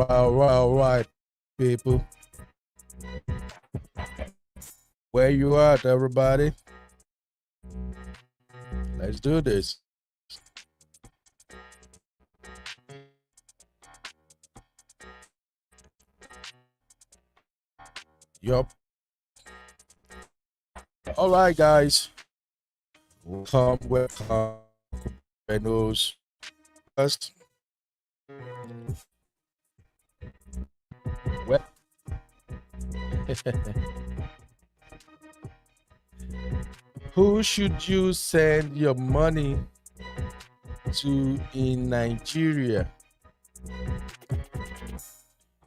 All right, people. Where you at, everybody? Let's do this. Yup. All right, guys. Welcome. Benos. First, well, who should you send your money to in Nigeria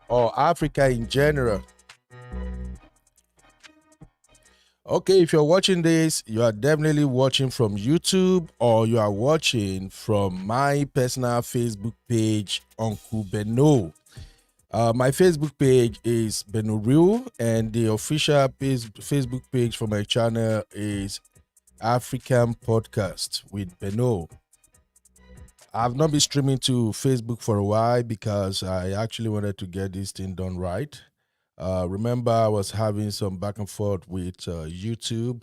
or Africa in general? Okay, if you're watching this, you are definitely watching from YouTube or you are watching from my personal Facebook page, Uncle Beno. My Facebook page is Beno Real, and the official Facebook page for my channel is African Podcast with Beno. I've not been streaming to Facebook for a while because I actually wanted to get this thing done right. Remember, I was having some back and forth with YouTube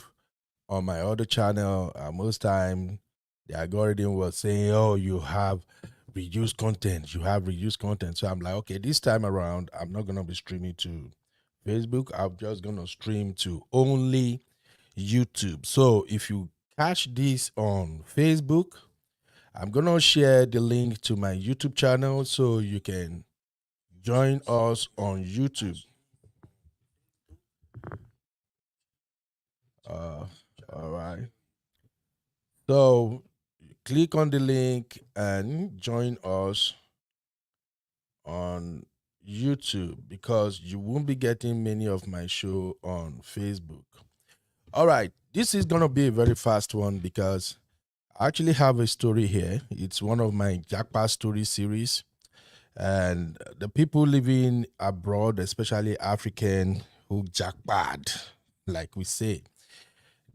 on my other channel. Most time, the algorithm was saying, "Oh, you have reduced content. You have reduced content." So I'm like, okay, this time around, I'm not gonna be streaming to Facebook. I'm just gonna stream to only YouTube. So if you catch this on Facebook, I'm gonna share the link to my YouTube channel so you can join us on YouTube. Uh, all right. So click on the link and join us on YouTube because you won't be getting many of my show on Facebook. All right. This is gonna be a very fast one because I actually have a story here. It's one of my Japa story series. And the people living abroad, especially African who jackpot, like we say,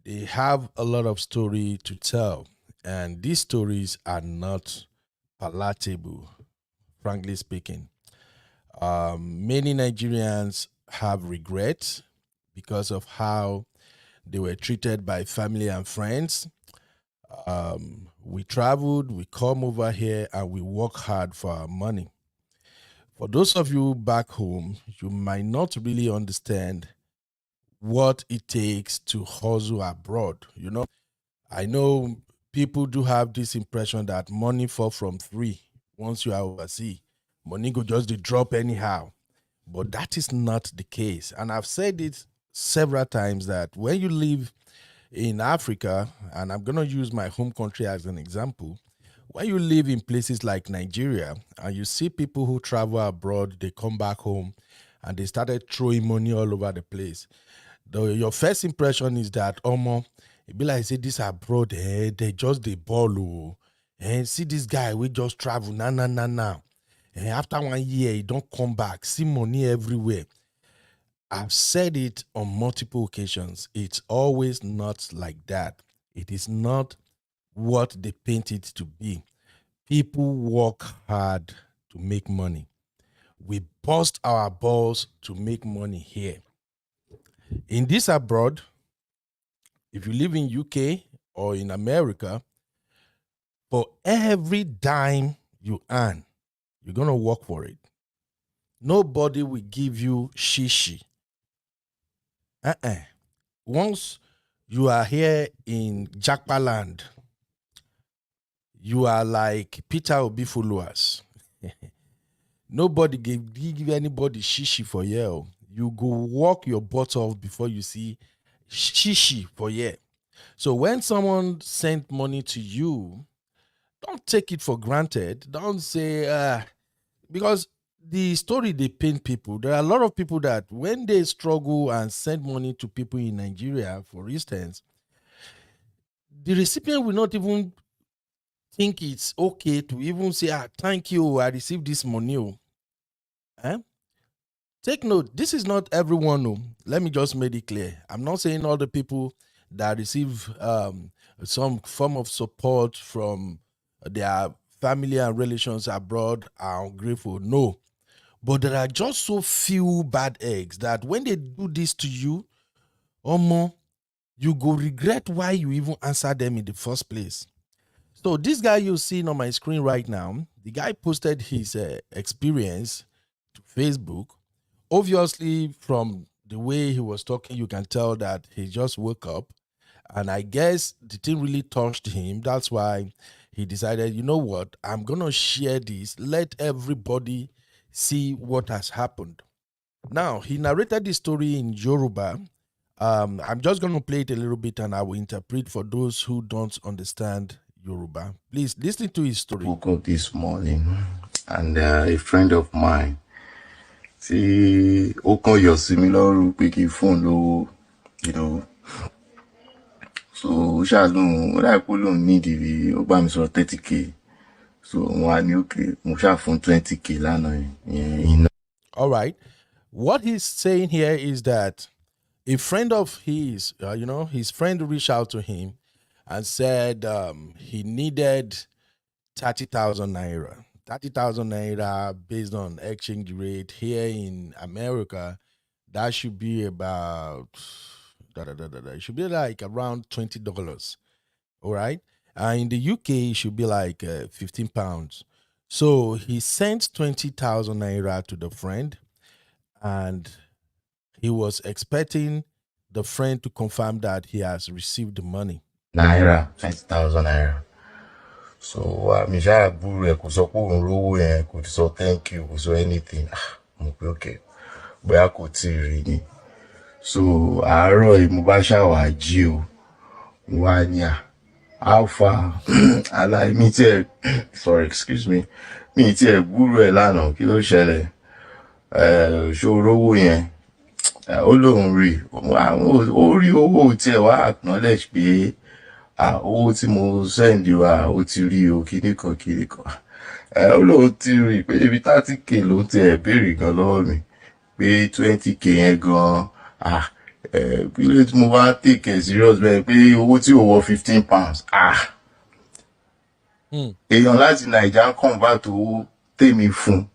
they have a lot of story to tell, and these stories are not palatable, frankly speaking. Many Nigerians have regrets because of how they were treated by family and friends. We traveled, we come over here, and we work hard for our money. For those of you back home, you might not really understand what it takes to hustle abroad. I know people do have this impression that money fall from free once you are overseas. Money go just dey drop anyhow. But that is not the case. And I've said it several times that when you live in Africa, and I'm going to use my home country as an example, when you live in places like Nigeria and you see people who travel abroad, they come back home and they started throwing money all over the place. Your first impression is that, it be like say this abroad, they just the ball, and see this guy we just travel now. And after 1 year, he don't come back. See money everywhere. I've said it on multiple occasions. It's always not like that. It is not what they paint it to be. People work hard to make money. We bust our balls to make money here. In this abroad, if you live in UK or in America, for every dime you earn, you're gonna work for it. Nobody will give you shishi. Once you are here in Jackpa land, you are like Peter Obi followers. Nobody give anybody shishi for year. You go walk your butt off before you see shishi for year. So when someone sent money to you, don't take it for granted. Don't say, because the story they paint people, there are a lot of people that when they struggle and send money to people in Nigeria, for instance, the recipient will not even think it's okay to even say, thank you, I received this money. Oh. Eh? Take note, this is not everyone. Oh. Let me just make it clear. I'm not saying all the people that receive some form of support from their family and relations abroad are ungrateful. No. But there are just so few bad eggs that when they do this to you, Omo, you go regret why you even answered them in the first place. So this guy you're seeing on my screen right now, the guy posted his experience to Facebook. Obviously, from the way he was talking, you can tell that he just woke up. And I guess the thing really touched him. That's why he decided, you know what, I'm going to share this. Let everybody see what has happened. Now, he narrated this story in Yoruba. I'm just going to play it a little bit and I will interpret for those who don't understand Yoruba. Please listen to his story. Woke up this morning and a friend of mine, tí ó kàn yọ sí mi lọ́rùn pé kí fóun lówó, you know. So ó ṣàlùn ó láì pé lòun nídìí ó bá mi sọ̀rọ̀ 30k. So wọn á ní òkè mo ṣáà fún 20k lánàá yẹn iná. All right. What he's saying here is that a friend of his, his friend reached out to him and said he needed 30,000 naira. 30,000 naira based on exchange rate here in America, that should be about, it should be like around $20. All right. In the UK, it should be like 15 pounds. So he sent 20,000 naira to the friend and he was expecting the friend to confirm that he has received the money. Naira, 20,000 naira. So mi ṣáà gbúrò ẹ̀ kò sọ pé òun rówó yẹn, kò sọ thank you, kò sọ anything. Mo pé okay, bóyá kò tí ì rí ni. So àárọ̀ yìí mo bá ṣàwà jí o, mo wá ní how far aláì mi tí ẹ sorry excuse me, mi tí ẹ gbúrò ẹ̀ lánàá, kí ló ṣẹlẹ̀? Ṣó rówó yẹn? Ó lóun rí, ó rí owó tí ẹ wá acknowledge pé owó tí mo send wa ó ti rí o, kíní kan. Ó lóun ti rí pé ibi 30k ló ti ẹ̀ béèrè gan lọ́wọ́ mi, pé 20k yẹn gan kí ló tí mo bá take it serious bẹ́ẹ̀ pé owó tí ò wọ 15 pounds. Èèyàn láti Naija ń convert owó tèmi fún,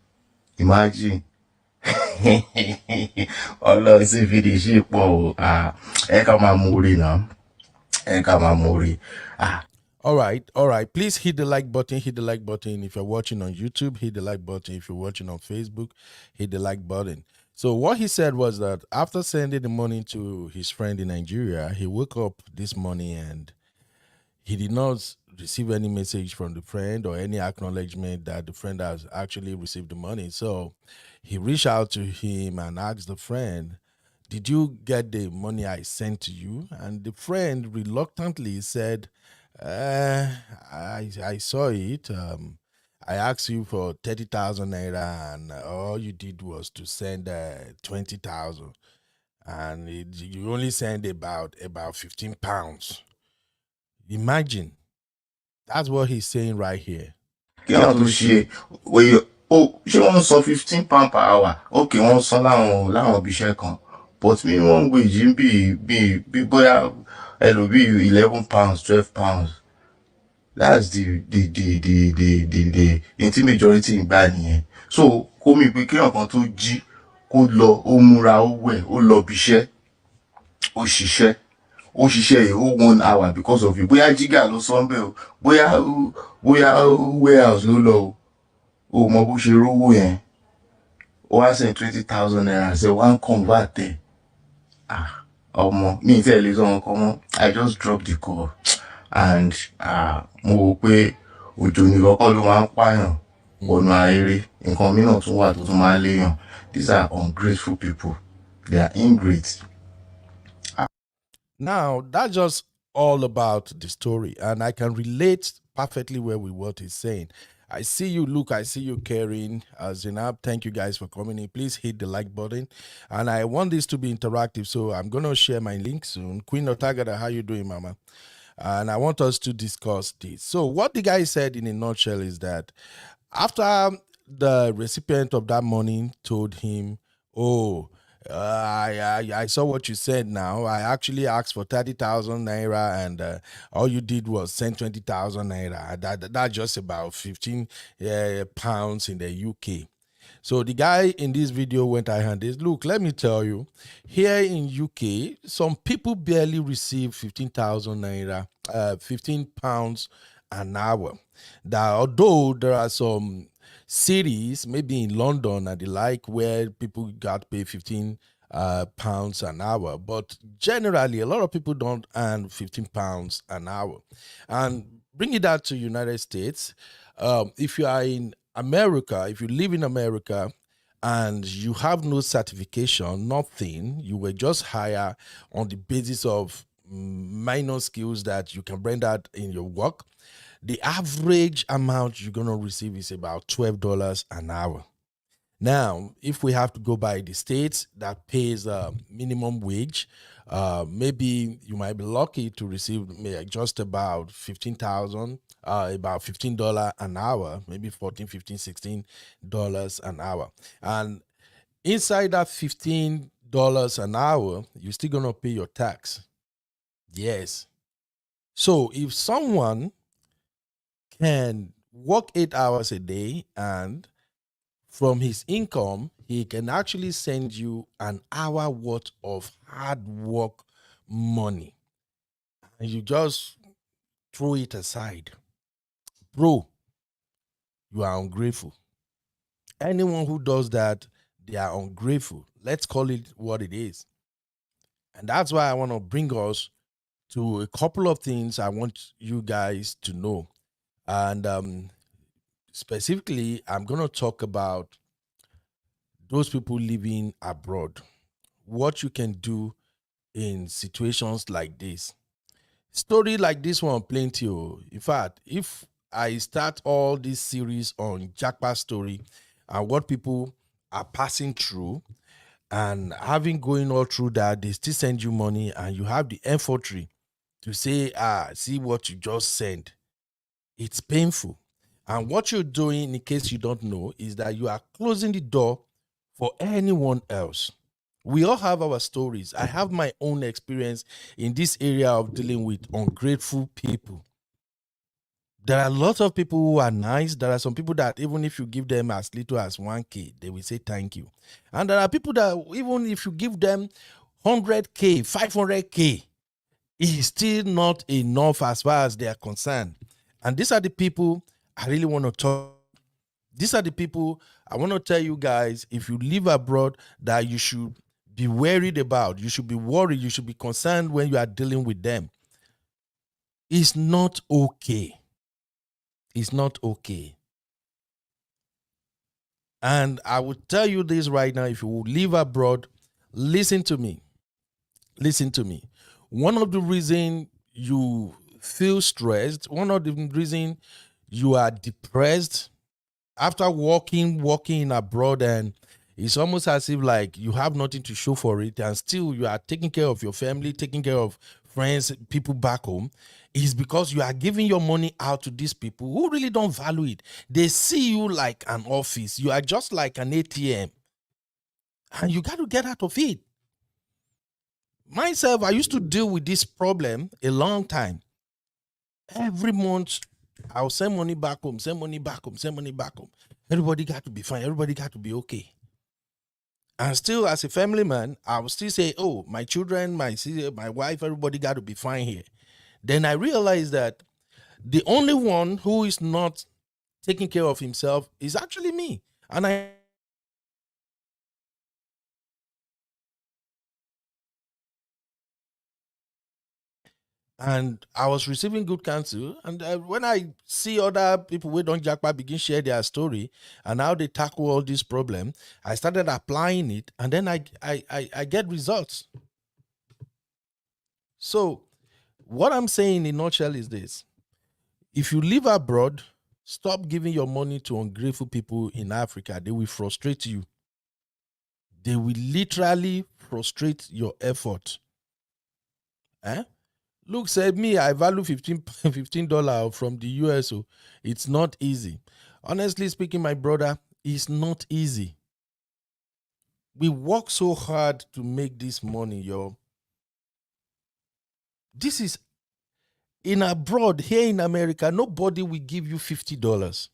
imagine. Ọlọ́run sì fi di ṣe pọ̀ o, ẹ ká máa mórí náà, ẹ ká máa mórí. All right. Please hit the like button. Hit the like button if you're watching on YouTube. Hit the like button if you're watching on Facebook. Hit the like button. So what he said was that after sending the money to his friend in Nigeria, he woke up this morning and he did not receive any message from the friend or any acknowledgement that the friend has actually received the money. So he reached out to him and asked the friend, did you get the money I sent to you? And the friend reluctantly said, I saw it. I asked you for 30,000 naira, and all you did was to send 20,000, and you only send about 15 pounds. Imagine, that's what he's saying right here. Kí wọ́n tó ṣe ṣé wọ́n san 15 pound per hour? Okay, wọ́n san láwọn ibi iṣẹ́ kan, but minimum wage ń bí bóyá ẹlòmíì 11 pounds 12 pounds. That's the majority in gbà nìyẹn. So kó mi pé kéèyàn kan tó jí kó lọ ó múra ó wẹ̀ ó lọ bí iṣẹ́ ó ṣiṣẹ́ yìí ó 1 hour because of you. Bóyá jígà ló sọ ń bẹ̀ o, bóyá warehouse ló lọ o mọ bó ṣe rówó yẹn, ó wá send 20,000 naira ṣe wá ń convert ẹ̀. Ọmọ mi tẹ́ lè sọ nǹkan mọ́. I just dropped the call and mo wò pé òjò ní kọ́kọ́ ló máa ń pààyàn ọ̀nà ahéré, nǹkan mìíràn tún wà tó tún máa ń léèyàn. These are ungrateful people. They are ingrate. Now, that's just all about the story, and I can relate perfectly well with what he's saying. I see you, Luke. I see you, Karen. Zinab, thank you guys for coming in. Please hit the like button. And I want this to be interactive, so I'm going to share my link soon. Queen Otagada, how you doing, Mama? And I want us to discuss this. So what the guy said in a nutshell is that after the recipient of that money told him, "Oh, I saw what you said. Now I actually asked for 30,000 naira, and all you did was send 20,000 naira. That's just about 15 pounds in the UK." So the guy in this video went ahead and said, "Look, let me tell you, here in UK, some people barely receive 15,000 naira, 15 pounds an hour. That although there are some cities, maybe in London and the like, where people got paid 15 pounds an hour, but generally a lot of people don't earn 15 pounds an hour. And bring it out to United States, if you are in America, if you live in America and you have no certification, nothing, you were just hired on the basis of minor skills that you can bring out in your work, the average amount you're going to receive is about $12 an hour. Now, if we have to go by the states that pays minimum wage, maybe you might be lucky to receive just about 15,000, about $15 an hour, maybe 14, 15, $16 an hour. And inside that $15 an hour, you're still going to pay your tax. Yes. So if someone can work 8 hours a day and from his income, he can actually send you an hour worth of hard work money. And you just throw it aside. Bro, you are ungrateful. Anyone who does that, they are ungrateful. Let's call it what it is. And that's why I want to bring us to a couple of things I want you guys to know. And specifically, I'm going to talk about those people living abroad, what you can do in situations like this. Story like this one, plenty. In fact, if I start all this series on Japa story and what people are passing through, and having going all through that, they still send you money, and you have the infantry to say, see what you just sent. It's painful. And what you're doing, in case you don't know, is that you are closing the door for anyone else. We all have our stories. I have my own experience in this area of dealing with ungrateful people. There are lots of people who are nice. There are some people that even if you give them as little as 1K, they will say thank you. And there are people that even if you give them 100K, 500K, it's still not enough as far as they are concerned. And these are the people I really want to talk. These are the people I want to tell you guys, if you live abroad, that you should be worried about. You should be worried. You should be concerned when you are dealing with them. It's not okay. It's not okay. And I will tell you this right now, if you live abroad, listen to me. Listen to me. One of the reasons you feel stressed, one of the reasons you are depressed after walking abroad, and it's almost as if like you have nothing to show for it, and still you are taking care of your family, taking care of friends, people back home, is because you are giving your money out to these people who really don't value it. They see you like an office. You are just like an ATM, and you got to get out of it. Myself, I used to deal with this problem a long time. Every month, I'll send money back home, send money back home, send money back home. Everybody got to be fine. Everybody got to be okay. And still, as a family man, I will still say, oh, my children, my sister, my wife, everybody got to be fine here. Then I realized that the only one who is not taking care of himself is actually me. And I was receiving good counsel. And when I see other people who don't jackpot begin share their story and how they tackle all this problem, I started applying it, and then I get results. So what I'm saying in a nutshell is this: if you live abroad, Stop giving your money to ungrateful people in Africa. They will frustrate you. They will literally frustrate your effort. Eh? Look, said me, I value $15 from the US. So it's not easy. Honestly speaking, my brother, it's not easy. We work so hard to make this money, yo. This is in abroad, here in America, nobody will give you $50.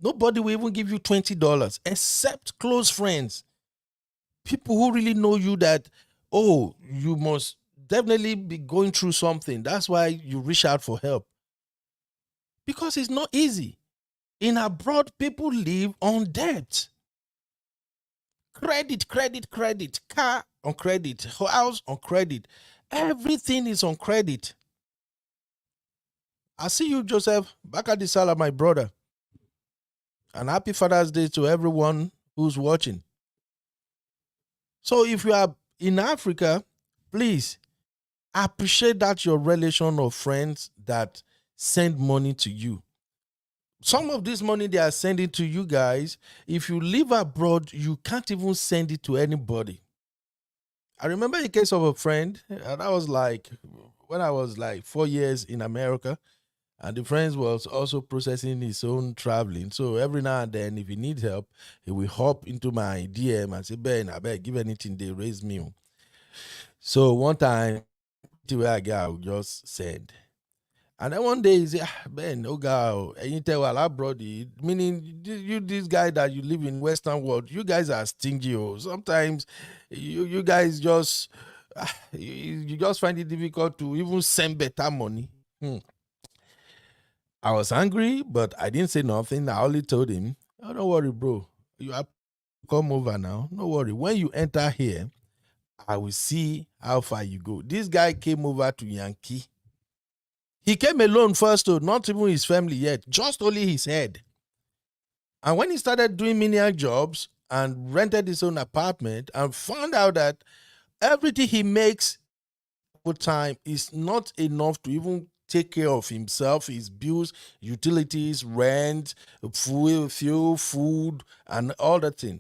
Nobody will even give you $20 except close friends. People who really know you that, oh, you must definitely be going through something. That's why you reach out for help. Because it's not easy. In abroad, people live on debt. Credit, credit, credit. Car on credit. House on credit. Everything is on credit. I see you, Joseph, back at the Salah, my brother. And happy Father's Day to everyone who's watching. So if you are in Africa, please appreciate that your relation or friends that send money to you. Some of this money they are sending to you guys, if you live abroad, you can't even send it to anybody. I remember a case of a friend, and that was like when I was like 4 years in America, and the friend was also processing his own traveling. So every now and then, if he needs help, he will hop into my DM and say, Ben, I bet give anything, they raise me. So one time, the way I got, I would just send. And then one day he said, Ben, oh God, and you tell well, abroad, meaning you this guy that you live in Western world, you guys are stingy. Oh. Sometimes you guys just you just find it difficult to even send better money. I was angry, but I didn't say nothing. I only told him, oh, don't worry, bro. You have to come over now. No worry. When you enter here, I will see how far you go. This guy came over to Yankee. He came alone first, though, not even his family yet, just only his head. And when he started doing menial jobs and rented his own apartment and found out that everything he makes over time is not enough to even take care of himself, his bills, utilities, rent, fuel, food, and all that thing.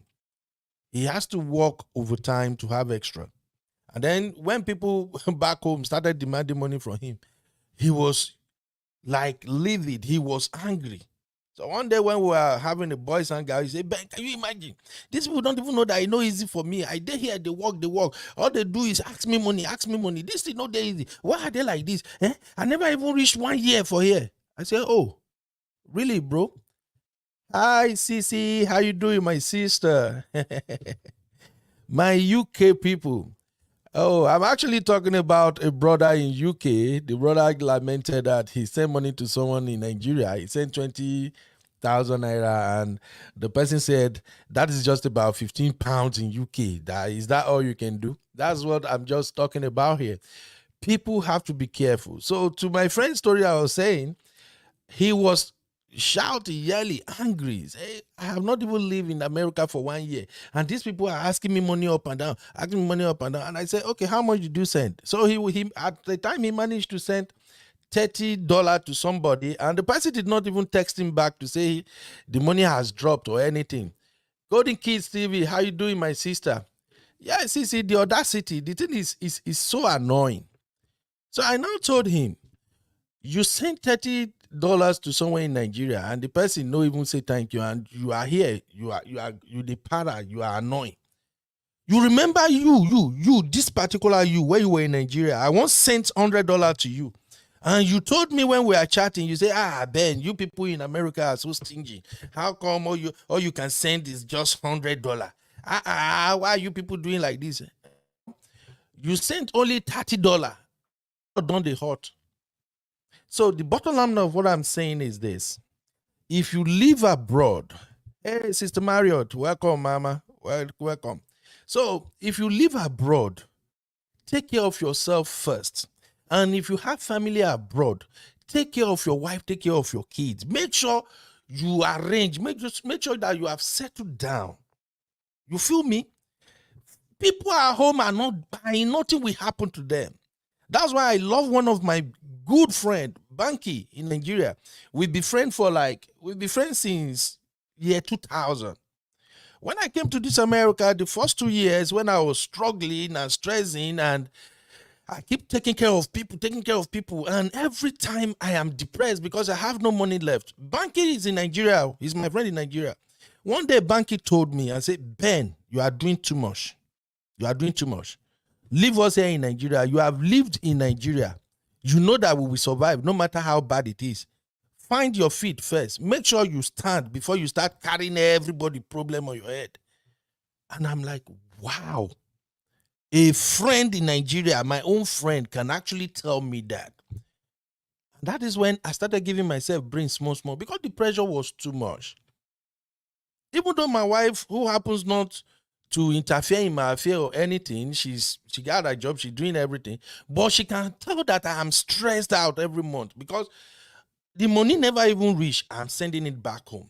He has to work overtime to have extra. And then when people back home started demanding money from him, he was like livid. He was angry. So one day when we were having a boys and girls, he said, Ben, can you imagine? These people don't even know that I know easy for me. I did here, they work. All they do is ask me money. This is not that easy. Why are they like this? I never even reached 1 year for here. I said, oh, really, bro? Hi, Cece. How you doing, my sister? My UK people. Oh, I'm actually talking about a brother in UK. The brother lamented that he sent money to someone in Nigeria. He sent 20,000 naira, and the person said that is just about 15 pounds in UK. Is that all you can do? That's what I'm just talking about here. People have to be careful. So to my friend's story, I was saying he was shouting, yelling, angry. Say, I have not even lived in America for 1 year. And these people are asking me money up and down, And I said, okay, how much did you send? So he at the time he managed to send $30 to somebody, and the person did not even text him back to say the money has dropped or anything. Golden Kids TV, how you doing, my sister? Yeah, see, the audacity, the thing is so annoying. So I now told him, you sent $30 to someone in Nigeria, and the person no even say thank you, and you are here, you the para, you are annoying. You remember you, this particular you, where you were in Nigeria, I once sent $100 to you. And you told me when we are chatting, you say, Ben, you people in America are so stingy. How come all you can send is just $100? Why are you people doing like this? You sent only $30. Done the hot. So the bottom line of what I'm saying is this. If you live abroad, hey, Sister Marriott, welcome, Mama. Welcome. So if you live abroad, take care of yourself first. And if you have family abroad, take care of your wife, take care of your kids. Make sure you arrange, make sure that you have settled down. You feel me? People at home are not buying, nothing will happen to them. That's why I love one of my good friend Banky in Nigeria. We be friends since year 2000. When I came to this America, the first 2 years when I was struggling and stressing, and I keep taking care of people, and every time I am depressed because I have no money left. Banky is in Nigeria. He's my friend in Nigeria. One day, Banky told me and said, Ben, you are doing too much. You are doing too much. Leave us here in Nigeria. You have lived in Nigeria. You know that we will survive no matter how bad it is. Find your feet first. Make sure you stand before you start carrying everybody problem on your head. And I'm like, wow. A friend in Nigeria, my own friend, can actually tell me that. And that is when I started giving myself brain small, because the pressure was too much. Even though my wife, who happens not to interfere in my affair or anything, she got a job, she's doing everything, but she can tell that I am stressed out every month because the money never even reach. I'm sending it back home.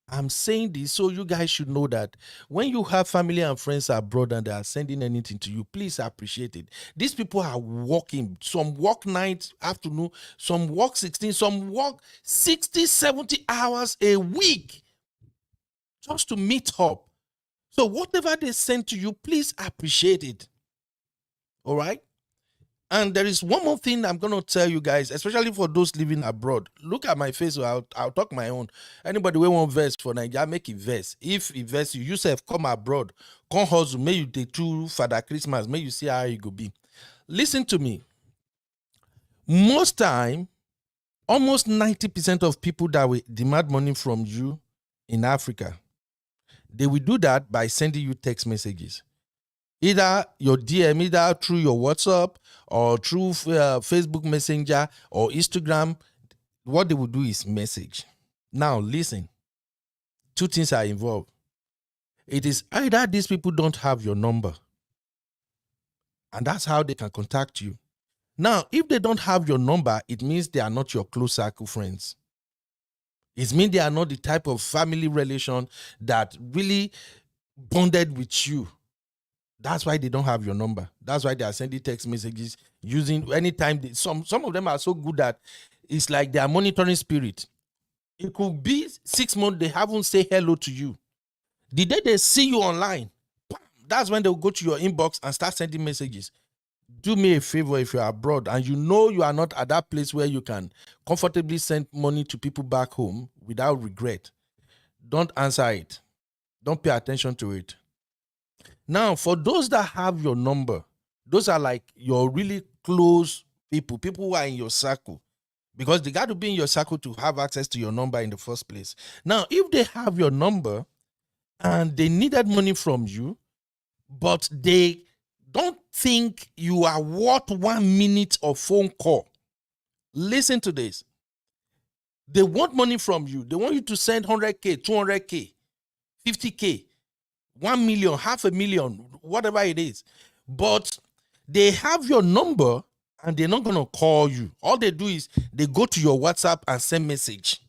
I'm saying this so you guys should know that when you have family and friends abroad and they are sending anything to you, please appreciate it. These people are working. Some work night, afternoon, some work 16, some work 60, 70 hours a week just to meet up. So whatever they send to you, please appreciate it. All right? And there is one more thing I'm going to tell you guys, especially for those living abroad. Look at my face, so I'll talk my own. Anybody who want verse for Nigeria, make it verse. If it verse you yourself, come abroad, come hustle, may you take to Father Christmas, may you see how it go be. Listen to me. Most time, almost 90% of people that will demand money from you in Africa, they will do that by sending you text messages. Either your DM, either through your WhatsApp or through Facebook Messenger or Instagram. What they will do is message. Now, listen. Two things are involved. It is either these people don't have your number, and that's how they can contact you. Now, if they don't have your number, it means they are not your close circle friends. It means they are not the type of family relation that really bonded with you. That's why they don't have your number. That's why they are sending text messages using anytime. Some of them are so good that it's like they are monitoring spirit. It could be 6 months they haven't said hello to you. The day they see you online, that's when they'll go to your inbox and start sending messages. Do me a favor if you're abroad and you know you are not at that place where you can comfortably send money to people back home without regret. Don't answer it. Don't pay attention to it. Now, for those that have your number, those are like your really close people who are in your circle, because they got to be in your circle to have access to your number in the first place. Now, if they have your number and they needed money from you, but they don't think you are worth 1 minute of phone call, listen to this. They want money from you. They want you to send 100K, 200K, 50K. 1 million, 500,000, whatever it is. But they have your number and they're not going to call you. All they do is they go to your WhatsApp and send message.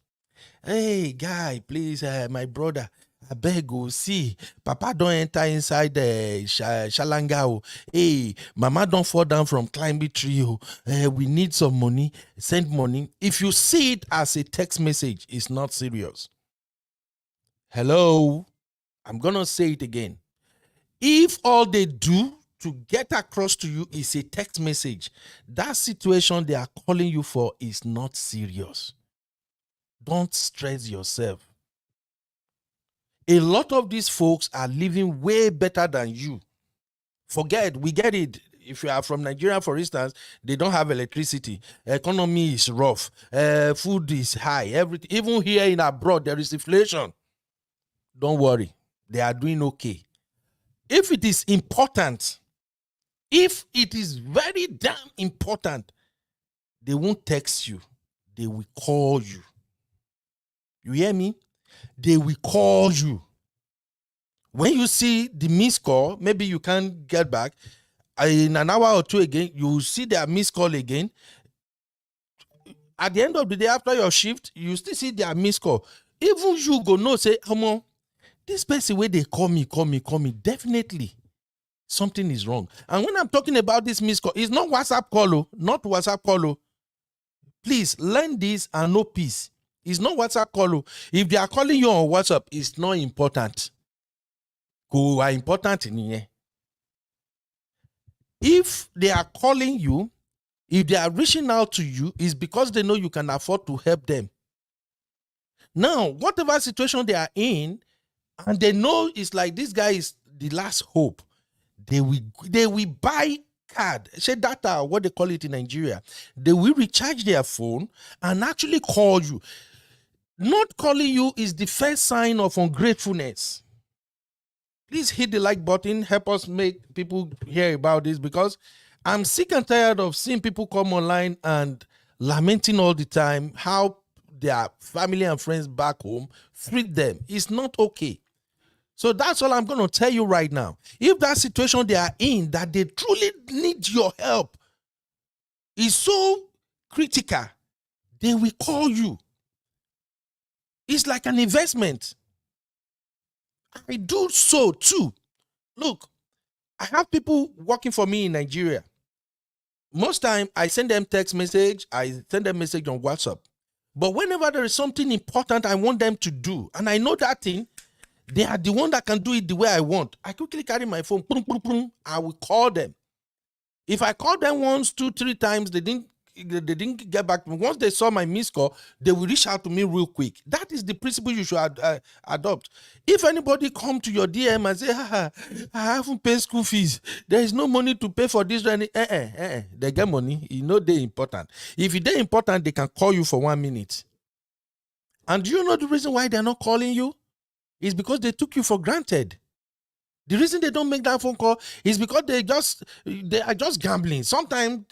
Hey, guy, please, my brother, I beg you, see, Papa don't enter inside the Shalanga. Hey, Mama don't fall down from climbing tree. We need some money. Send money. If you see it as a text message, it's not serious. Hello? I'm going to say it again. If all they do to get across to you is a text message, that situation they are calling you for is not serious. Don't stress yourself. A lot of these folks are living way better than you. We get it. If you are from Nigeria, for instance, they don't have electricity. Economy is rough. Food is high. Everything. Even here in abroad, there is inflation. Don't worry. They are doing okay. If it is important, if it is very damn important, they won't text you. They will call you. You hear me? They will call you. When you see the missed call, maybe you can't get back. In an hour or two again, you will see their missed call again. At the end of the day, after your shift, you still see their missed call. Even you go know, say, come on, this person where they call me, definitely something is wrong. And when I'm talking about this missed call, it's not WhatsApp call, not WhatsApp call. Please learn this and know peace. It's not WhatsApp call. Oh. If they are calling you on WhatsApp, it's not important. Go are important in here. If they are calling you, if they are reaching out to you, it's because they know you can afford to help them. Now, whatever situation they are in, and they know it's like this guy is the last hope, they will buy card, say data, what they call it in Nigeria. They will recharge their phone and actually call you. Not calling you is the first sign of ungratefulness. Please hit the like button. Help us make people hear about this, because I'm sick and tired of seeing people come online and lamenting all the time how their family and friends back home treat them. It's not okay. So that's all I'm going to tell you right now. If that situation they are in, that they truly need your help, is so critical, they will call you. It's like an investment. I do so too. Look, I have people working for me in Nigeria. Most time I send them text message, I send them message on WhatsApp. But whenever there is something important I want them to do, and I know that thing, they are the one that can do it the way I want, I quickly carry my phone, I will call them. If I call them once, 2, 3 times, they didn't get back to me. Once they saw my missed call, they will reach out to me real quick. That is the principle you should adopt. If anybody come to your DM and say, I haven't paid school fees, there is no money to pay for this, they get money. You know they're important. If they're important, they can call you for 1 minute. And do you know the reason why they're not calling you? It's because they took you for granted. The reason they don't make that phone call is because they are just gambling. Sometimes,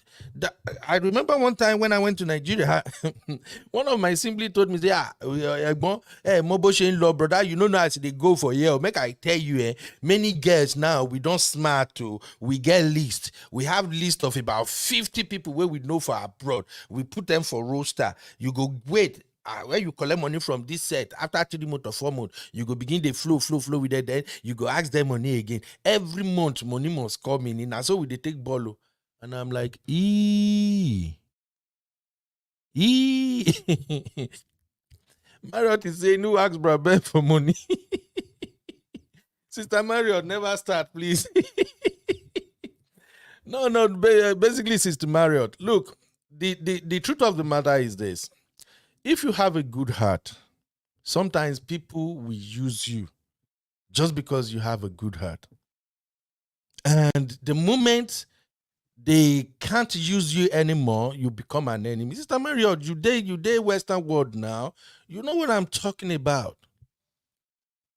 I remember one time when I went to Nigeria, one of my simply told me, Mobo law, brother, you know now as they go for here. Make I tell you, many girls now, we don't smart to, we get list. We have list of about 50 people where we know for abroad. We put them for roster. You go wait. Where you collect money from this set, after 3 months or 4 months, you go begin the flow with it. Then you go ask them money again. Every month, money must come in. And so we they take bolo. And I'm like, Marriott is saying, who asks Brabel for money? Sister Marriott, never start, please. No, basically, Sister Marriott, look, the truth of the matter is this. If you have a good heart, sometimes people will use you just because you have a good heart. And the moment they can't use you anymore, you become an enemy. Sister Marriott, you day Western world now. You know what I'm talking about.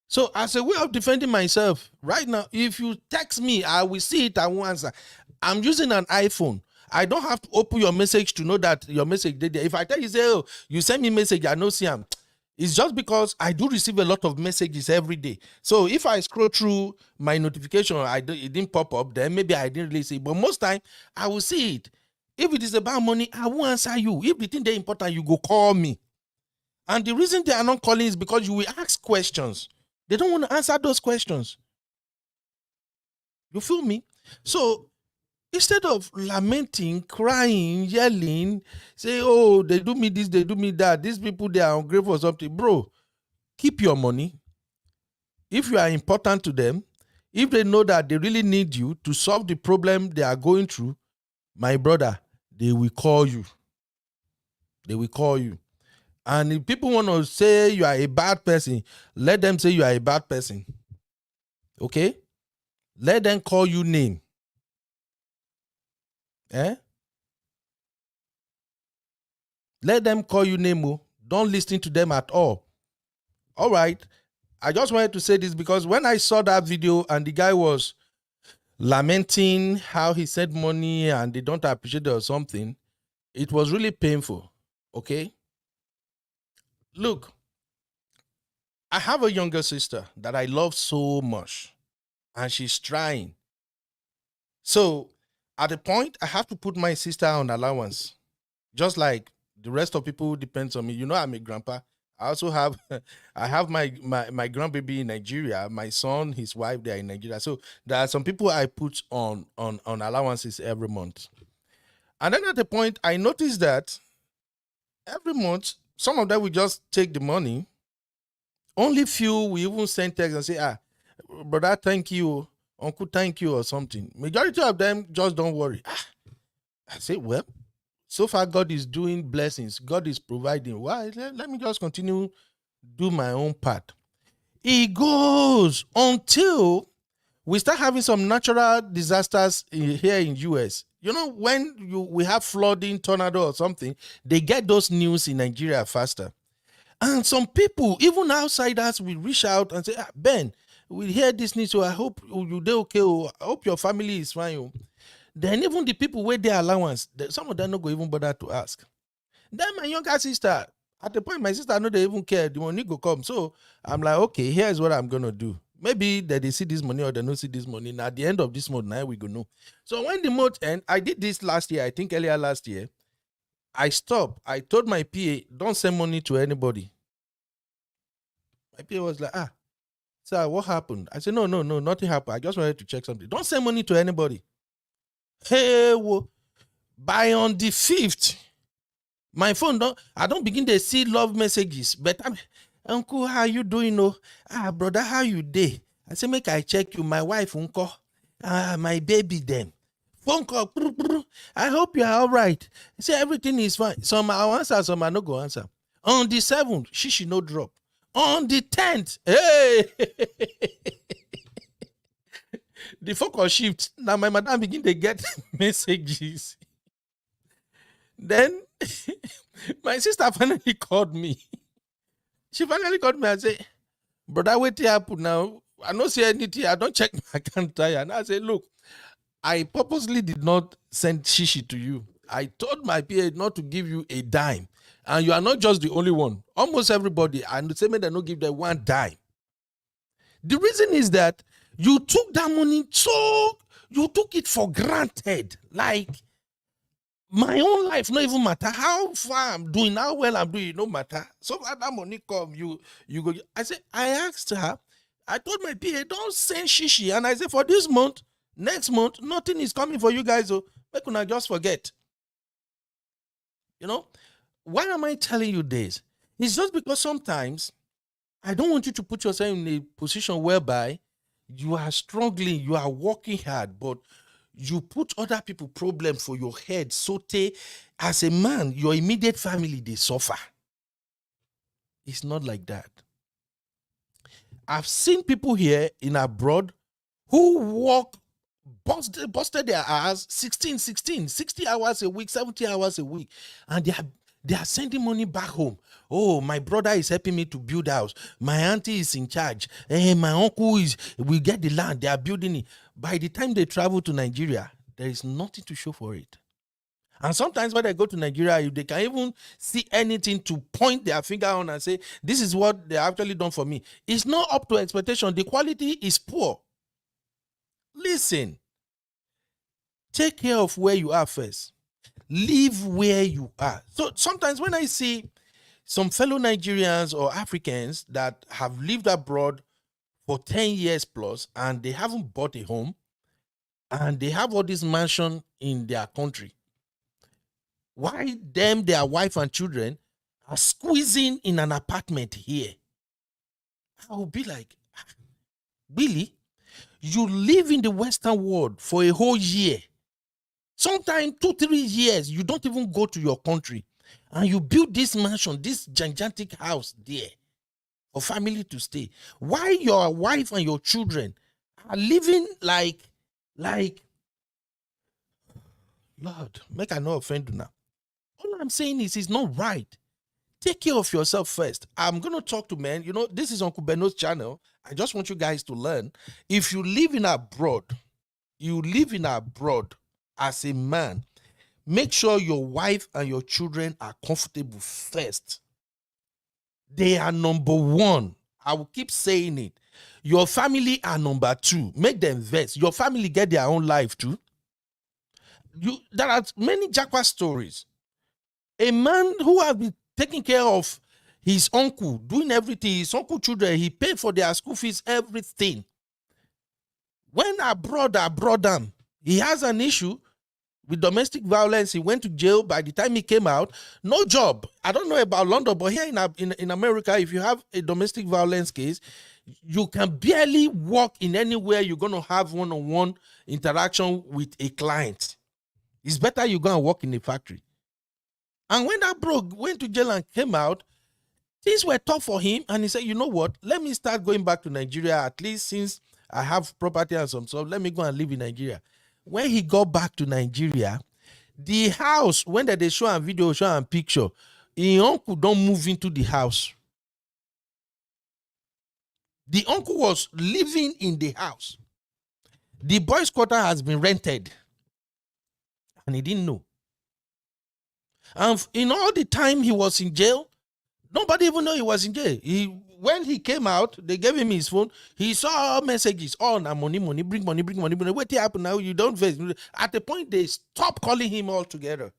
So as a way of defending myself, right now, if you text me, I will see it, I will answer. I'm using an iPhone. I don't have to open your message to know that your message did there. If I tell you, say, oh, you send me message, I know see them. It's just because I do receive a lot of messages every day. So if I scroll through my notification, it didn't pop up, then maybe I didn't really see it. But most time, I will see it. If it is about money, I will answer you. If the thing they're important, you go call me. And the reason they are not calling is because you will ask questions. They don't want to answer those questions. You feel me? So instead of lamenting, crying, yelling, say, oh, they do me this, they do me that, these people, they are ungrateful or something, bro, keep your money. If you are important to them, if they know that they really need you to solve the problem they are going through, my brother, they will call you. They will call you. And if people want to say you are a bad person, let them say you are a bad person. Okay? Let them call you name. Let them call you name. Don't listen to them at all. All right. I just wanted to say this because when I saw that video and the guy was lamenting how he sent money and they don't appreciate it or something, it was really painful. Okay? Look, I have a younger sister that I love so much and she's trying. So at the point, I have to put my sister on allowance. Just like the rest of people depends on me. You know, I'm a grandpa. I also have I have my grandbaby in Nigeria, my son, his wife, they are in Nigeria. So there are some people I put on allowances every month. And then at the point I noticed that every month, some of them will just take the money. Only few will even send text and say, brother, thank you, uncle, thank you, or something. Majority of them just don't worry. I say, well, so far God is doing blessings. God is providing. Why? Let me just continue do my own part. It goes until we start having some natural disasters here in US. You know, when we have flooding, tornado or something, they get those news in Nigeria faster. And some people, even outsiders, will reach out and say, Ben, we hear this news, so I hope you do okay. I hope your family is fine. Then even the people with their allowance, some of them don't go even bother to ask. Then my younger sister, at the point, my sister know they even care. The money go come. So I'm like, okay, here's what I'm going to do. Maybe that they see this money or they don't see this money. Now, at the end of this month, now we go know. So when the month end, I did this last year, I think earlier last year. I stopped. I told my PA, don't send money to anybody. My PA was like, sir, what happened? I said, no, nothing happened. I just wanted to check something. Don't send money to anybody. Hey, by on the 5th, my phone I don't begin to see love messages. But uncle, how you doing? Brother, how you day? I say, make I check you. My wife, uncle, my baby them. Phone call. I hope you are all right. I say everything is fine. Some I'll answer, some I no go answer. On the 7th, she no drop. On the 10th, hey, the focus shift. Now my madam begin to get messages. Then my sister finally called me. She finally called me and said, brother, what happened now? I don't see anything. I don't check my account. And I said, look, I purposely did not send shishi to you. I told my PA not to give you a dime. And you are not just the only one. Almost everybody, and the same way they don't give them one dime. The reason is that you took that money, so you took it for granted. Like, my own life no even matter. How far I'm doing, how well I'm doing, no matter. So far that money come, you go. I said, I asked her, I told my PA, don't send shishi. And I said, for this month, next month, nothing is coming for you guys. So make una just forget. You know, why am I telling you this? It's just because sometimes I don't want you to put yourself in a position whereby you are struggling, you are working hard, but you put other people problem for your head. So as a man, your immediate family, they suffer. It's not like that. I've seen people here in abroad who work, busted their hours 60 hours a week, 70 hours a week, and they are sending money back home. Oh, my brother is helping me to build house. My auntie is in charge. My uncle we get the land. They are building it. By the time they travel to Nigeria, there is nothing to show for it. And sometimes when they go to Nigeria, they can even see anything to point their finger on and say, this is what they actually done for me. It's not up to expectation. The quality is poor. Listen, take care of where you are first. Live where you are. So sometimes when I see some fellow Nigerians or Africans that have lived abroad for 10 years plus and they haven't bought a home and they have all this mansion in their country, why them, their wife and children are squeezing in an apartment here? I will be like, really? You live in the Western world for a whole year. Sometimes 2-3 years, you don't even go to your country. And you build this mansion, this gigantic house there for family to stay. Why your wife and your children are living like, Lord, make I not offend you now. All I'm saying is it's not right. Take care of yourself first. I'm going to talk to men. You know, this is Uncle Beno's channel. I just want you guys to learn. If you live in abroad, as a man, make sure your wife and your children are comfortable first. They are number one. I will keep saying it. Your family are number two. Make them vex. Your family get their own life too. There are many Japa stories. A man who has been taking care of his uncle, doing everything, his uncle children, he paid for their school fees, everything. When abroad, he has an issue. with domestic violence. He went to jail. By the time he came out, no job. I don't know about London, but here in America, if you have a domestic violence case, you can barely work in anywhere you're going to have one-on-one interaction with a client. It's better you go and work in a factory. And when that bro went to jail and came out, things were tough for him. And he said, you know what? Let me start going back to Nigeria, at least since I have property and some stuff. Let me go and live in Nigeria. When he got back to Nigeria, the house, when they show a video, show a picture, his uncle don't move into the house. The uncle was living in the house. The boys' quarter has been rented. And he didn't know. And in all the time he was in jail, nobody even know he was in jail. When he came out, they gave him his phone. He saw messages. Oh, now money, bring money. What happened now? You don't face. At the point, they stopped calling him altogether.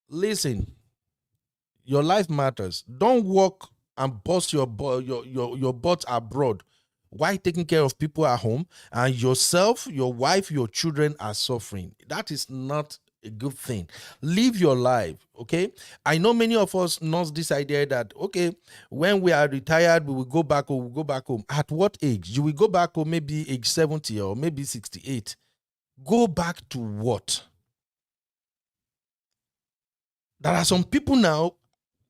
Listen, your life matters. Don't work and bust your butt abroad while taking care of people at home, and yourself, your wife, your children are suffering. That is not a good thing. Live your life, okay? I know many of us know this idea that, okay, when we are retired, we will go back home. We'll go back home. At what age? You will go back home, maybe age 70 or maybe 68. Go back to what? There are some people now,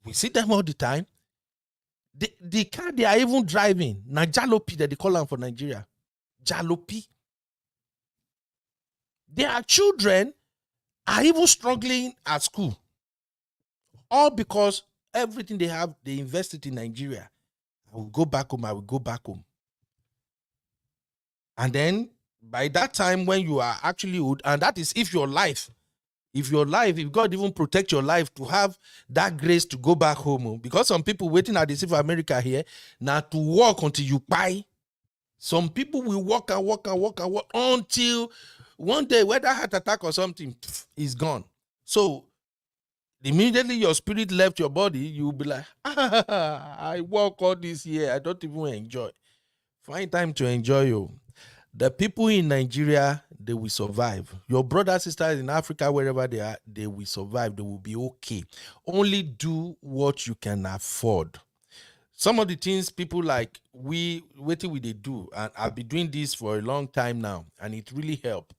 we see them all the time. The car they are even driving, na Jalopi that they call them for Nigeria. Jalopi. Their children are even struggling at school. All because everything they have, they invested in Nigeria. I will go back home. And then by that time when you are actually old, and that is if God even protect your life to have that grace to go back home. Because some people waiting at the sea for America here, now to walk until you buy. Some people will walk until one day, whether heart attack or something, is gone. So immediately your spirit left your body, you'll be like, I walk all this year, I don't even enjoy. Find time to enjoy you. The people in Nigeria, they will survive. Your brothers, sisters in Africa, wherever they are, they will survive. They will be okay. Only do what you can afford. Some of the things people like what they do, and I've been doing this for a long time now, and it really helped.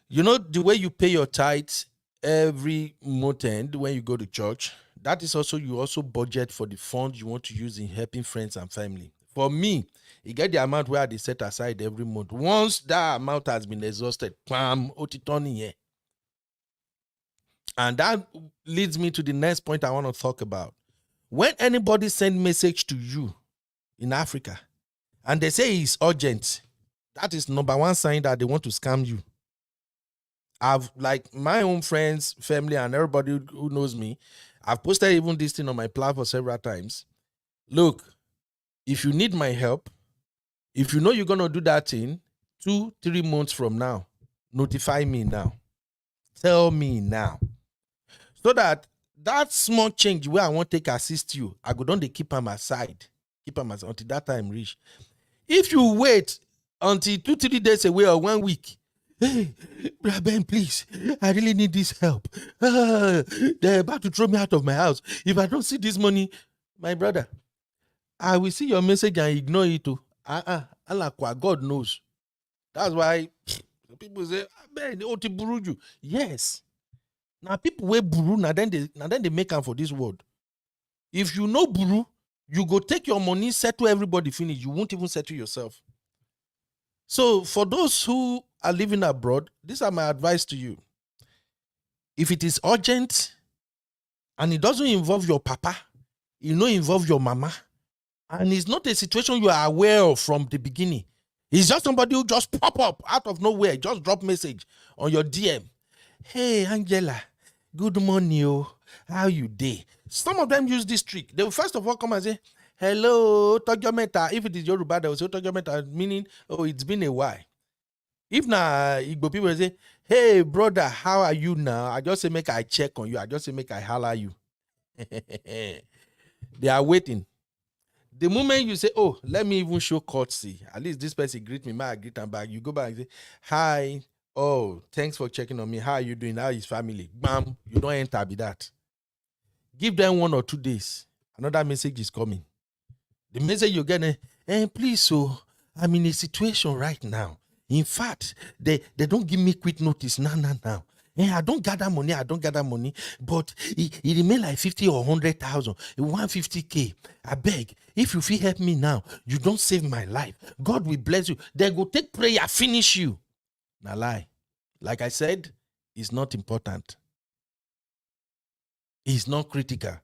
You know, the way you pay your tithes every month end when you go to church, that is also, you also budget for the funds you want to use in helping friends and family. For me, you get the amount where they set aside every month. Once that amount has been exhausted, and that leads me to the next point I want to talk about. When anybody send message to you in Africa and they say it's urgent, that is number one sign that they want to scam you. I've, like, my own friends, family, and everybody who knows me, I've posted even this thing on my platform several times. Look, if you need my help, if you know you're going to do that thing 2-3 months from now, notify me now. Tell me now. So that small change where I want to take assist you, I go down, they keep them aside. Until that time reach. If you wait until 2-3 days away or 1 week, hey, Brother Ben, please, I really need this help. They're about to throw me out of my house. If I don't see this money, my brother, I will see your message and ignore it too. God knows. That's why people say, Ben, buruju. Yes. Now people wear buru, now then they make them for this world. If you know buru, you go take your money, settle everybody, finish. You won't even settle yourself. So for those who are living abroad, these are my advice to you. If it is urgent and it doesn't involve your papa, it don't involve your mama, and it's not a situation you are aware of from the beginning, it's just somebody who just pop up out of nowhere, just drop message on your DM. Hey, Angela, good morning, oh. How you dey? Some of them use this trick. They will first of all come and say, hello, Togyometa. If it is Yoruba, they will say Togyometa, meaning, oh, it's been a while. If na Igbo people say, hey, brother, how are you now? I just say, make I check on you. I just say, make I holler you. They are waiting. The moment you say, oh, let me even show courtesy, at least this person greet me, I greet them back. You go back and say, hi. Oh, thanks for checking on me. How are you doing? How is family? Bam, you don't enter be that. Give them 1 or 2 days. Another message is coming. The message you're getting, please, so I'm in a situation right now. In fact, they don't give me quick notice now. I don't gather money, but it remain like 50 or 100,000, 150K. I beg, if you feel help me now, you don't save my life. God will bless you. They go take prayer, finish you. Now lie. Like I said, it's not important. It's not critical.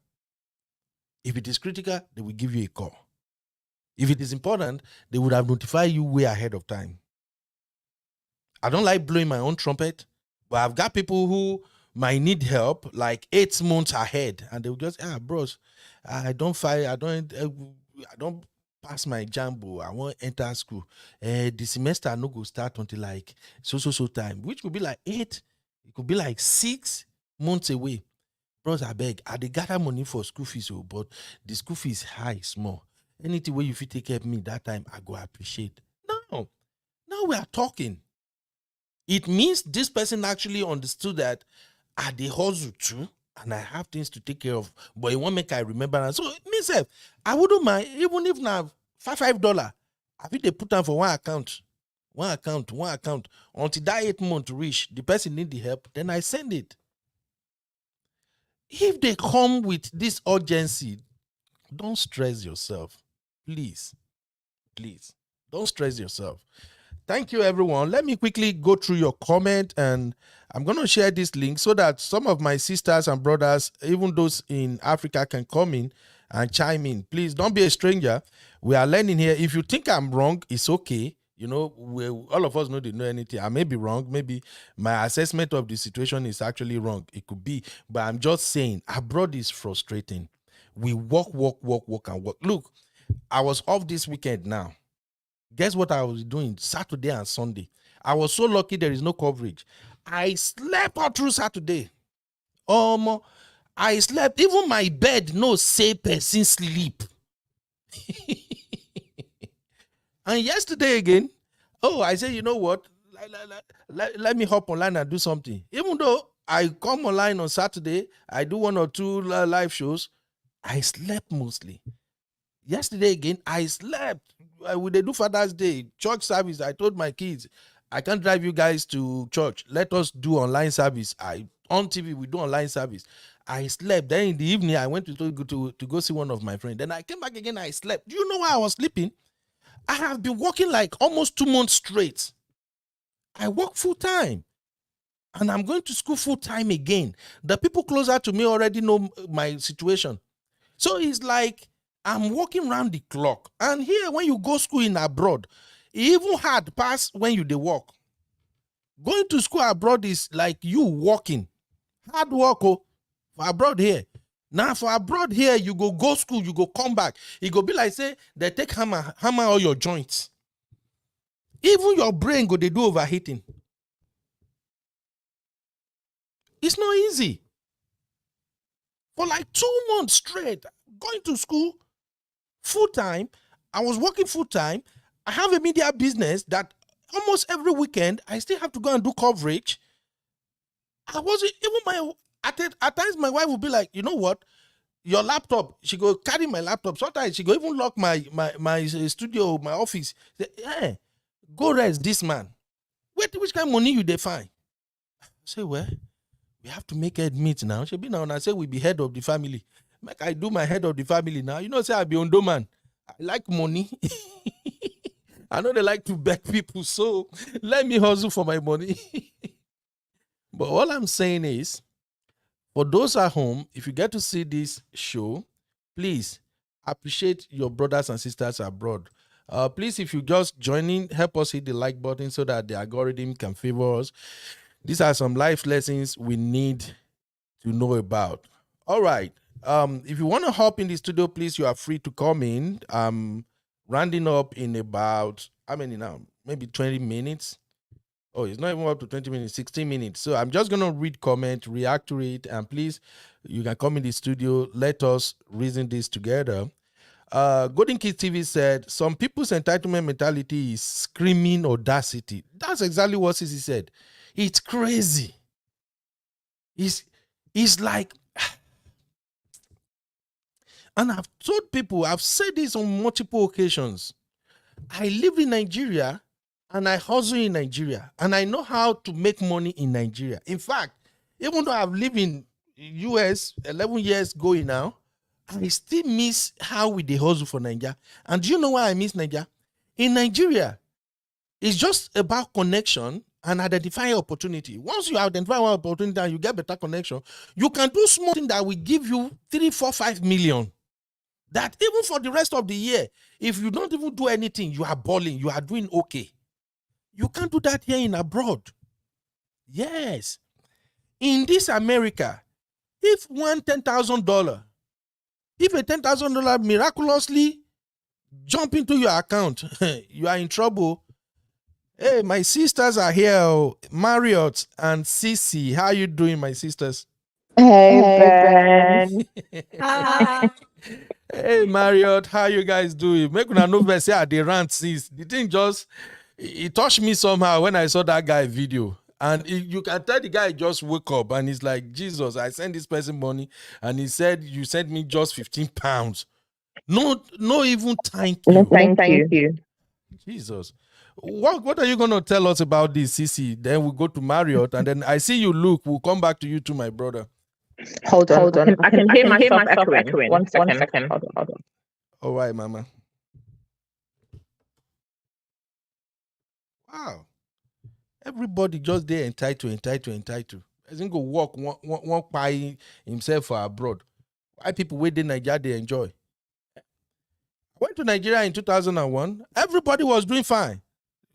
If it is critical, they will give you a call. If it is important, they would have notified you way ahead of time. I don't like blowing my own trumpet, but I've got people who might need help like 8 months ahead, and they'll just, bros, I don't pass my jambo. I won't enter school. The semester no go start until like so time, which could be like 8. It could be like 6 months away. Bros, I beg, I dey gather money for school fees, but the school fees high small. Anything where you fit take care of me that time, I go appreciate. Now we are talking. It means this person actually understood that I dey hustle too, and I have things to take care of. But it won't make I remember. And so myself, I wouldn't mind even if now $5. I think they put down for one account until that 8 month reach. The person need the help, then I send it. If they come with this urgency, don't stress yourself. Please, don't stress yourself. Thank you, everyone. Let me quickly go through your comment, and I'm going to share this link so that some of my sisters and brothers, even those in Africa, can come in and chime in. Please don't be a stranger. We are learning here. If you think I'm wrong, it's okay. You know, all of us know they know anything. I may be wrong. Maybe my assessment of the situation is actually wrong. It could be. But I'm just saying, abroad is frustrating. We work, and work. Look, I was off this weekend now. Guess what I was doing Saturday and Sunday? I was so lucky there is no coverage. I slept all through Saturday. I slept. Even my bed no say person sleep. And yesterday again, I said, you know what? Let me hop online and do something. Even though I come online on Saturday, I do 1 or 2 live shows, I slept mostly. Yesterday again, I slept. We do Father's Day church service. I told my kids, I can't drive you guys to church. Let us do online service. On TV we do online service. I slept. Then in the evening, I went to go see one of my friends. Then I came back again. I slept. Do you know why I was sleeping? I have been working like almost 2 months straight. I work full time. And I'm going to school full time again. The people closer to me already know my situation. So it's like I'm working around the clock. And here, when you go school in abroad, it even hard pass when you dey work. Going to school abroad is like you working. Hard work for abroad here. Now for abroad here, you go school, you go come back. It go be like say they take hammer all your joints. Even your brain go they do overheating. It's not easy. For like 2 months straight, going to school full time. I was working full time. I have a media business that almost every weekend I still have to go and do coverage. I wasn't even at times my wife would be like, you know what? Your laptop. She go carry my laptop. Sometimes she go even lock my studio, my office. Say, hey, go rest this man. Wait, which kind of money you define? I say, well, we have to make head meet now. She be now and I say we be head of the family. Make I do my head of the family now. You know, say I be Ondo man. I like money. I know they like to beg people, so let me hustle for my money. But all I'm saying is, for those at home, if you get to see this show, please appreciate your brothers and sisters abroad. Please, if you just joining, help us hit the like button so that the algorithm can favor us. These are some life lessons we need to know about. All right. If you want to hop in the studio, please, you are free to come in. Rounding up in about, how many now? Maybe 20 minutes. Oh, it's not even up to 20 minutes, 16 minutes. So I'm just going to read comment, react to it. And please, you can come in the studio. Let us reason this together. Golden Kids TV said, some people's entitlement mentality is screaming audacity. That's exactly what Sissy said. It's crazy. It's like, and I've told people, I've said this on multiple occasions. I live in Nigeria and I hustle in Nigeria and I know how to make money in Nigeria. In fact, even though I've lived in US 11 years going now, I still miss how we dey hustle for Nigeria. And do you know why I miss Nigeria? In Nigeria, it's just about connection and identifying opportunity. Once you identify one opportunity and you get better connection, you can do small thing that will give you 3, 4, 5 million. That even for the rest of the year, if you don't even do anything, you are balling, you are doing okay. You can't do that here in abroad. Yes. In this America, if one $10,000, if a $10,000 miraculously jump into your account, you are in trouble. Hey, my sisters are here. Marriott and Cece. How you doing, my sisters? Hey, Ben. Hi. Hey, Marriott, how you guys doing? Make una know say I dey rant since. The thing just, it touched me somehow when I saw that guy video. And you can tell the guy just woke up and he's like, Jesus, I sent this person money. And he said, you sent me just 15 pounds. No even thank you. No, thank you. Jesus. What are you going to tell us about this, Cece? Then we'll go to Marriott. And then I see you, Luke. We'll come back to you too, my brother. Hold on. I can hear myself echoing. One second. Hold on. All right, Mama. Wow. Everybody just there entitled. Doesn't go walk one pie himself for abroad. Why people wait in Nigeria, they enjoy. I went to Nigeria in 2001. Everybody was doing fine.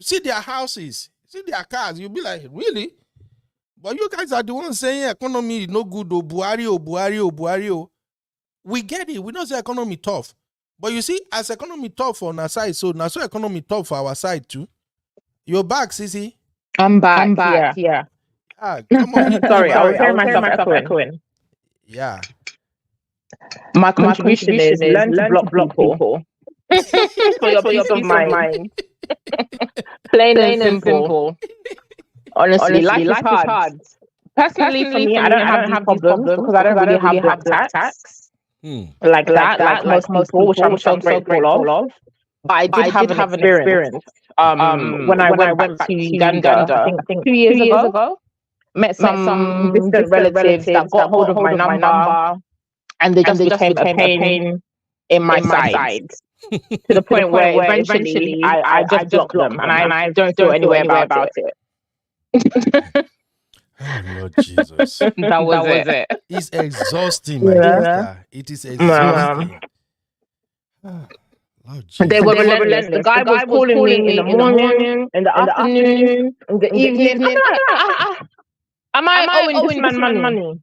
See their houses, see their cars. You'll be like, really? But you guys are the ones saying economy is no good. Buhari. We get it. We don't say economy tough. But you see, as economy tough on our side, so now so economy tough for our side too. You're back, Sissy. I'm back. Yeah. Come on. Sorry, I was hearing myself echoing. Yeah. My contribution is learn to block people. for your peace of mind. Plain and simple. Honestly, life is hard. Personally, for me, I don't have these problems because I don't really have black tax. Like that, like most people, which I'm so grateful of. But I did have an experience. When I went back to Uganda, I think 2 years ago, met some distant relatives that got hold of my number, and they just became a pain in my side. To the point where eventually I just blocked them, and I don't feel any way about it. Oh, Lord Jesus. That was it. It's exhausting, my sister. It is exhausting. Lord Jesus. They were relentless. The guy was calling me in the morning, in the afternoon, in the evening. Am I owing this man money?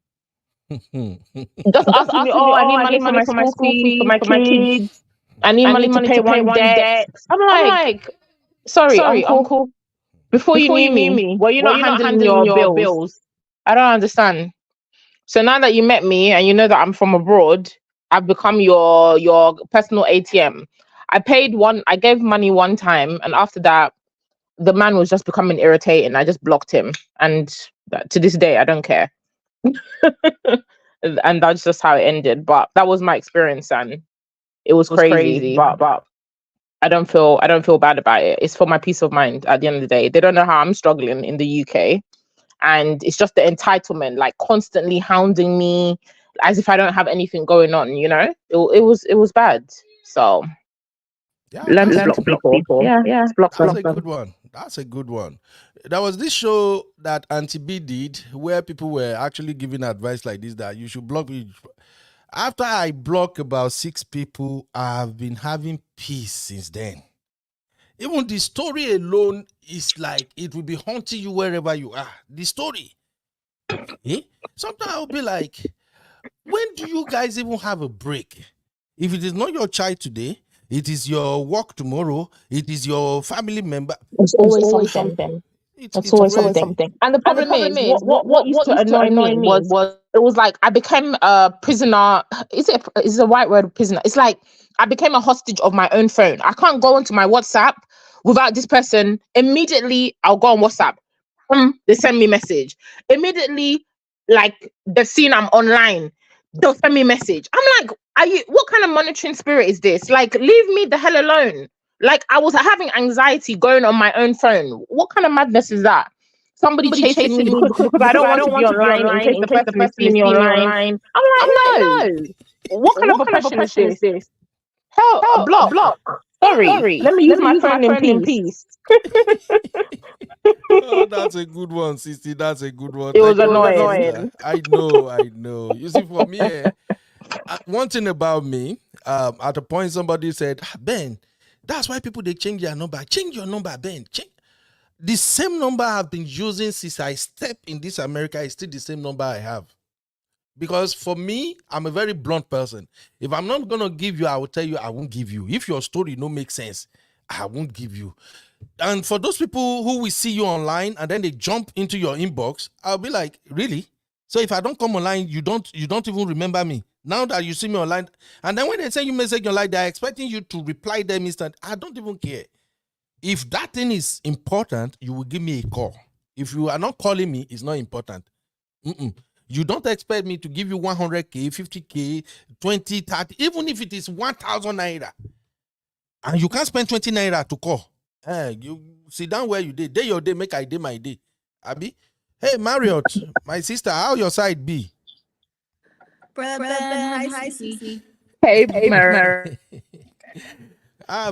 Just asking me, I need money for my school fees, for my kids. I need money to pay one debt. I'm like, sorry, uncle. Before you knew me, were you not handling your bills? I don't understand. So now that you met me and you know that I'm from abroad, I've become your personal ATM. I gave money one time, and after that, the man was just becoming irritating. I just blocked him, and to this day, I don't care. And that's just how it ended. But that was my experience, and it was crazy. But I don't feel bad about it. It's for my peace of mind. At the end of the day, they don't know how I'm struggling in the UK, and it's just the entitlement, like constantly hounding me as if I don't have anything going on. You know, it was bad. So. Yeah, Learn to block people. Yeah. That's a good one. That's a good one. There was this show that Auntie B did where people were actually giving advice like this, that you should block me. After I block about 6 people, I've been having peace since then. Even the story alone is like it will be haunting you wherever you are. The story. Sometimes I'll be like, when do you guys even have a break? If it is not your child today, it is your work tomorrow. It is your family member. It's always something. It's always something. And the problem is, what used to annoy me was it was like I became a prisoner. Is it a white word, prisoner? It's like I became a hostage of my own phone. I can't go onto my WhatsApp without this person. Immediately, I'll go on WhatsApp. They send me message. Immediately, like they've seen I'm online, they'll send me message. I'm like, are you, what kind of monitoring spirit is this? Like, leave me the hell alone. Like, I was having anxiety going on my own phone. What kind of madness is that? Somebody chasing me because I don't want to be online in case the person is seeing me online. I'm like, no. What kind of oppression is this? Hell, a block. Sorry. Let me use my phone in peace. Oh, that's a good one, sister. That's a good one. It was Thank you, my annoying. sister. I know. You see, for me, one thing about me, at a point somebody said, Ben, that's why people they change their number. Change your number, Ben. Change. The same number I've been using since I stepped in this America is still the same number I have. Because for me, I'm a very blunt person. If I'm not gonna give you, I will tell you I won't give you. If your story no make sense, I won't give you. And for those people who will see you online and then they jump into your inbox, I'll be like, really? So if I don't come online, you don't even remember me. Now that you see me online, and then when they send you message online, they're expecting you to reply them instant. I don't even care. If that thing is important, you will give me a call. If you are not calling me, it's not important. Mm-mm. You don't expect me to give you 100K, 50K, 20, 30, even if it is 1,000 naira. And you can't spend 20 naira to call. You sit down where you did. Day your day, make I day my day. Abi? Hey, Marriott, my sister, how your side be? Brother Ben, hi Sissy. Hey, Mary.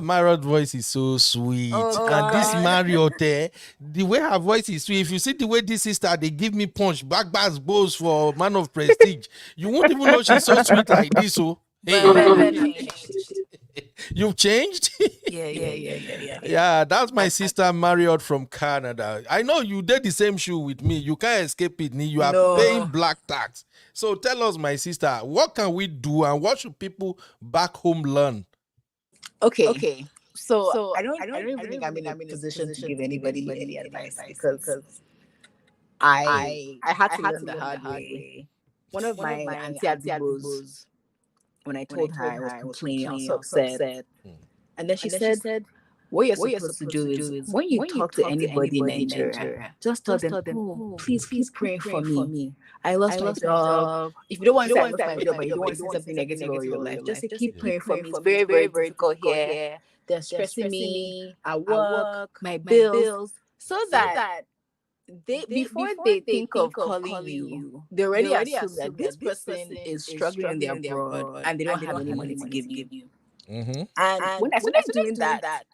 Marriott voice is so sweet. Oh, and this God. Marriott, the way her voice is sweet, if you see the way this sister, they give me punch, back bows for man of prestige, you won't even know she's so sweet like this. So, hey, Ben changed. you've changed? Yeah. Yeah, that's my sister Marriott from Canada. I know you did the same shoe with me. You can't escape it. You are No. paying black tax. So tell us, my sister, what can we do and what should people back home learn? Okay. So I don't even think I'm in a position to give anybody any advice because I had to learn the hard way. One of my auntie Adibos, when I told her I was complaining, I was so upset. And then she said, what you're supposed to do is when you talk to anybody in Nigeria, just tell them, oh, please keep praying for me. I lost my job. If you don't want to say I lost my job, but you don't want to say something negative about your life, just say keep praying for me. It's very, very difficult here. They're stressing me at work, my bills, so that they before they think of calling you, they already assume that this person is struggling in their abroad and they don't have any money to give you. Mm-hmm. And when I started doing that,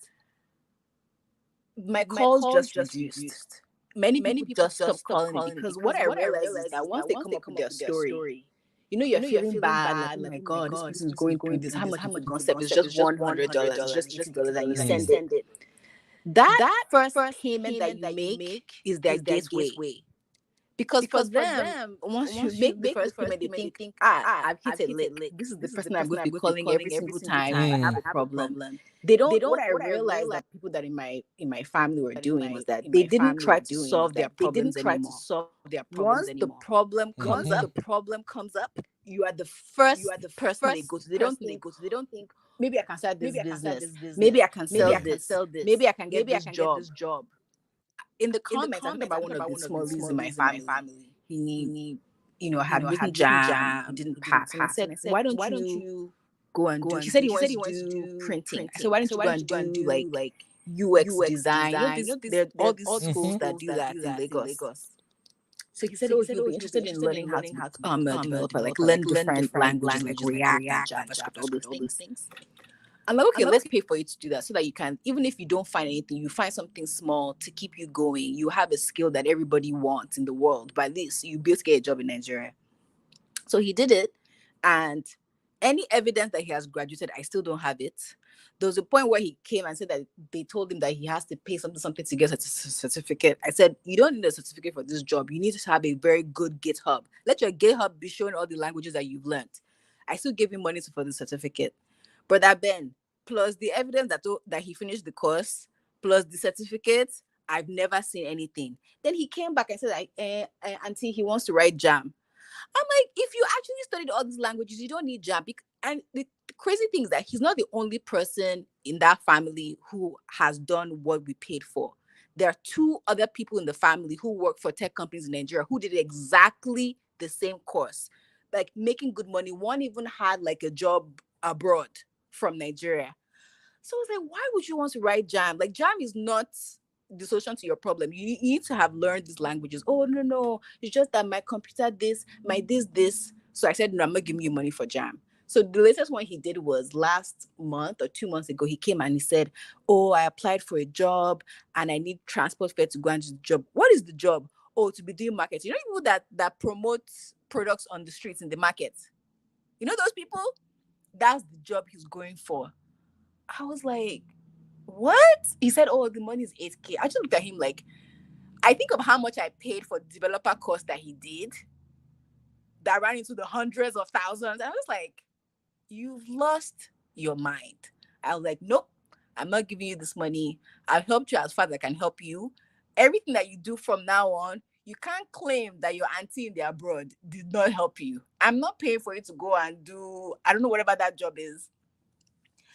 my calls just reduced. Many people just stopped calling me because what I realized is that once they come up with their story, you're feeling bad. Like, oh my God, this person is going through this. How much is going to It's just $100, it's just $80, and you send it. That first payment that you make is their gateway. Because for them, once you make the first payment, they think, I've hit a lick. This is the person I'm going to be calling every single time I have a problem. They don't. What I realized that people that in my family were doing was that they didn't try to solve their problems anymore. Once the problem comes up, you are the first person they go to. They don't think. Maybe I can start this business. Maybe I can sell this. Maybe I can get this job. In the comments, I think about one of the small leads in my family. He had written jam, he didn't pass. And I said, why don't you go and do? He said he wants to do printing. I said, why don't you go and do like UX design? There are all these schools that do that in Lagos. So he said, he'll be interested in learning how to become a developer, like learn different languages like React and JavaScript, all those things. I'm like, okay, let's pay for you to do that so that you can, even if you don't find anything, you find something small to keep you going. You have a skill that everybody wants in the world. By this, you'll be able to get a job in Nigeria. So he did it. And any evidence that he has graduated, I still don't have it. There was a point where he came and said that they told him that he has to pay something to get a certificate. I said, you don't need a certificate for this job. You need to have a very good GitHub. Let your GitHub be showing all the languages that you've learned. I still gave him money for the certificate. But that Ben, plus the evidence that he finished the course, plus the certificate, I've never seen anything. Then he came back and said, Auntie, he wants to write jam. I'm like, if you actually studied all these languages, you don't need jam. And the crazy thing is that he's not the only person in that family who has done what we paid for. there are two other people in the family who work for tech companies in Nigeria who did exactly the same course, like making good money. One even had like a job abroad from Nigeria. So I was like, why would you want to write JAM? Like, JAM is not the solution to your problem. You need to have learned these languages. Oh, no. It's just that my computer this. So I said, no, I'm not giving you money for JAM. So the latest one he did was last month or 2 months ago. He came and he said, oh, I applied for a job and I need transport fare to go and do the job. What is the job? Oh, to be doing marketing. You know people that promote products on the streets in the market? You know those people? That's the job he's going for. I was like, what? He said, oh, the money is 8K. I just looked at him like, I think of how much I paid for the developer course that he did that ran into the hundreds of thousands. I was like, you've lost your mind. I was like, nope, I'm not giving you this money. I've helped you as far as I can help you. Everything that you do from now on, you can't claim that your auntie in the abroad did not help you. I'm not paying for you to go and do, I don't know, whatever that job is.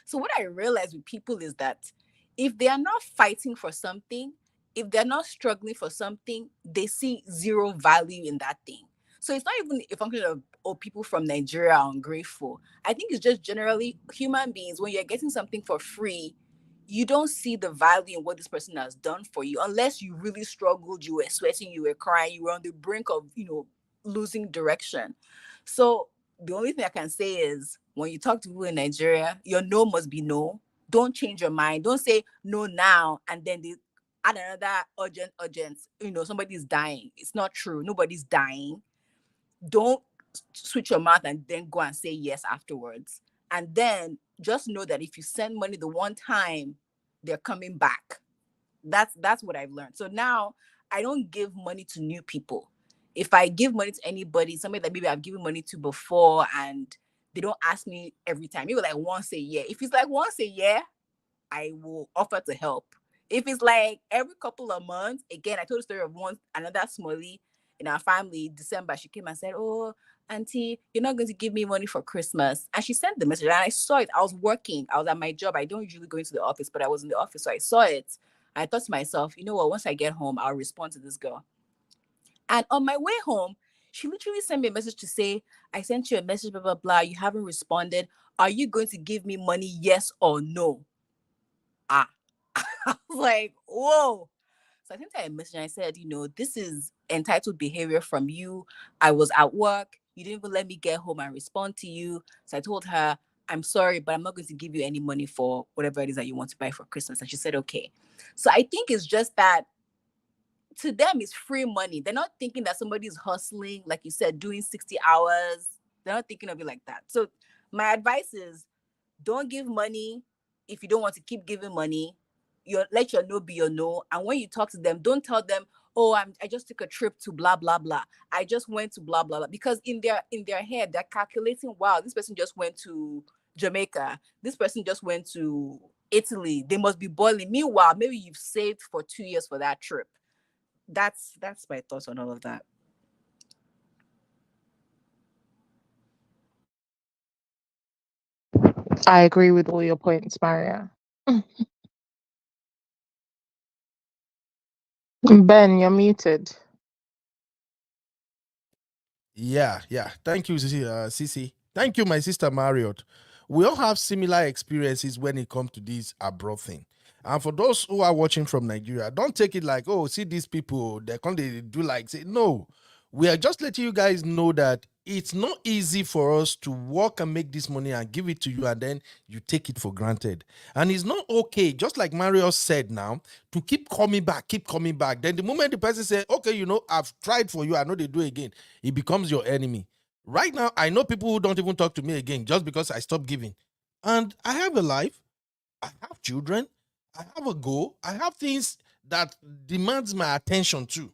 So what I realize with people is that if they are not fighting for something, if they're not struggling for something, they see zero value in that thing. So it's not even a function of, oh, people from Nigeria are ungrateful. I think it's just generally human beings. When you're getting something for free, you don't see the value in what this person has done for you unless you really struggled, you were sweating, you were crying, you were on the brink of, losing direction. So the only thing I can say is when you talk to people in Nigeria, your no must be no. Don't change your mind. Don't say no now and then they add another urgent. Somebody's dying. It's not true. Nobody's dying. Don't switch your mouth and then go and say yes afterwards. And then just know that if you send money the one time, they're coming back. That's what I've learned. So now I don't give money to new people. If I give money to anybody, somebody that maybe I've given money to before and they don't ask me every time, maybe like once a year. If it's like once a year, I will offer to help. If it's like every couple of months, again, I told the story of another Smalley in our family, December, she came and said, oh, auntie, you're not going to give me money for Christmas. And she sent the message and I saw it. I was working. I was at my job. I don't usually go into the office, but I was in the office. So I saw it. I thought to myself, you know what, once I get home, I'll respond to this girl. And on my way home, she literally sent me a message to say, I sent you a message, blah, blah, blah. You haven't responded. Are you going to give me money, yes or no? I was like, whoa. So I sent her a message and I said, this is entitled behavior from you. I was at work. You didn't even let me get home and respond to you. So I told her, I'm sorry, but I'm not going to give you any money for whatever it is that you want to buy for Christmas. And she said, okay. So I think it's just that to them, it's free money. They're not thinking that somebody's hustling, like you said, doing 60 hours. They're not thinking of it like that. So my advice is don't give money if you don't want to keep giving money. Let your no be your no. And when you talk to them, don't tell them, oh, I just took a trip to blah, blah, blah. I just went to blah, blah, blah. Because in their head, they're calculating, wow, this person just went to Jamaica. This person just went to Italy. They must be boiling. Meanwhile, maybe you've saved for 2 years for that trip. That's my thoughts on all of that. I agree with all your points, Maria. Ben, you're muted. Yeah. Thank you, Sisi. Thank you, my sister Marriott. We all have similar experiences when it comes to this abroad thing. And for those who are watching from Nigeria, don't take it like, oh, see these people, they do like, say, no. We are just letting you guys know that it's not easy for us to work and make this money and give it to you and then you take it for granted. And it's not okay, just like Mario said now, to keep coming back. Then the moment the person says, okay, I've tried for you, I know they do again, it becomes your enemy. Right now, I know people who don't even talk to me again just because I stopped giving. And I have a life, I have children, I have a goal, I have things that demands my attention too.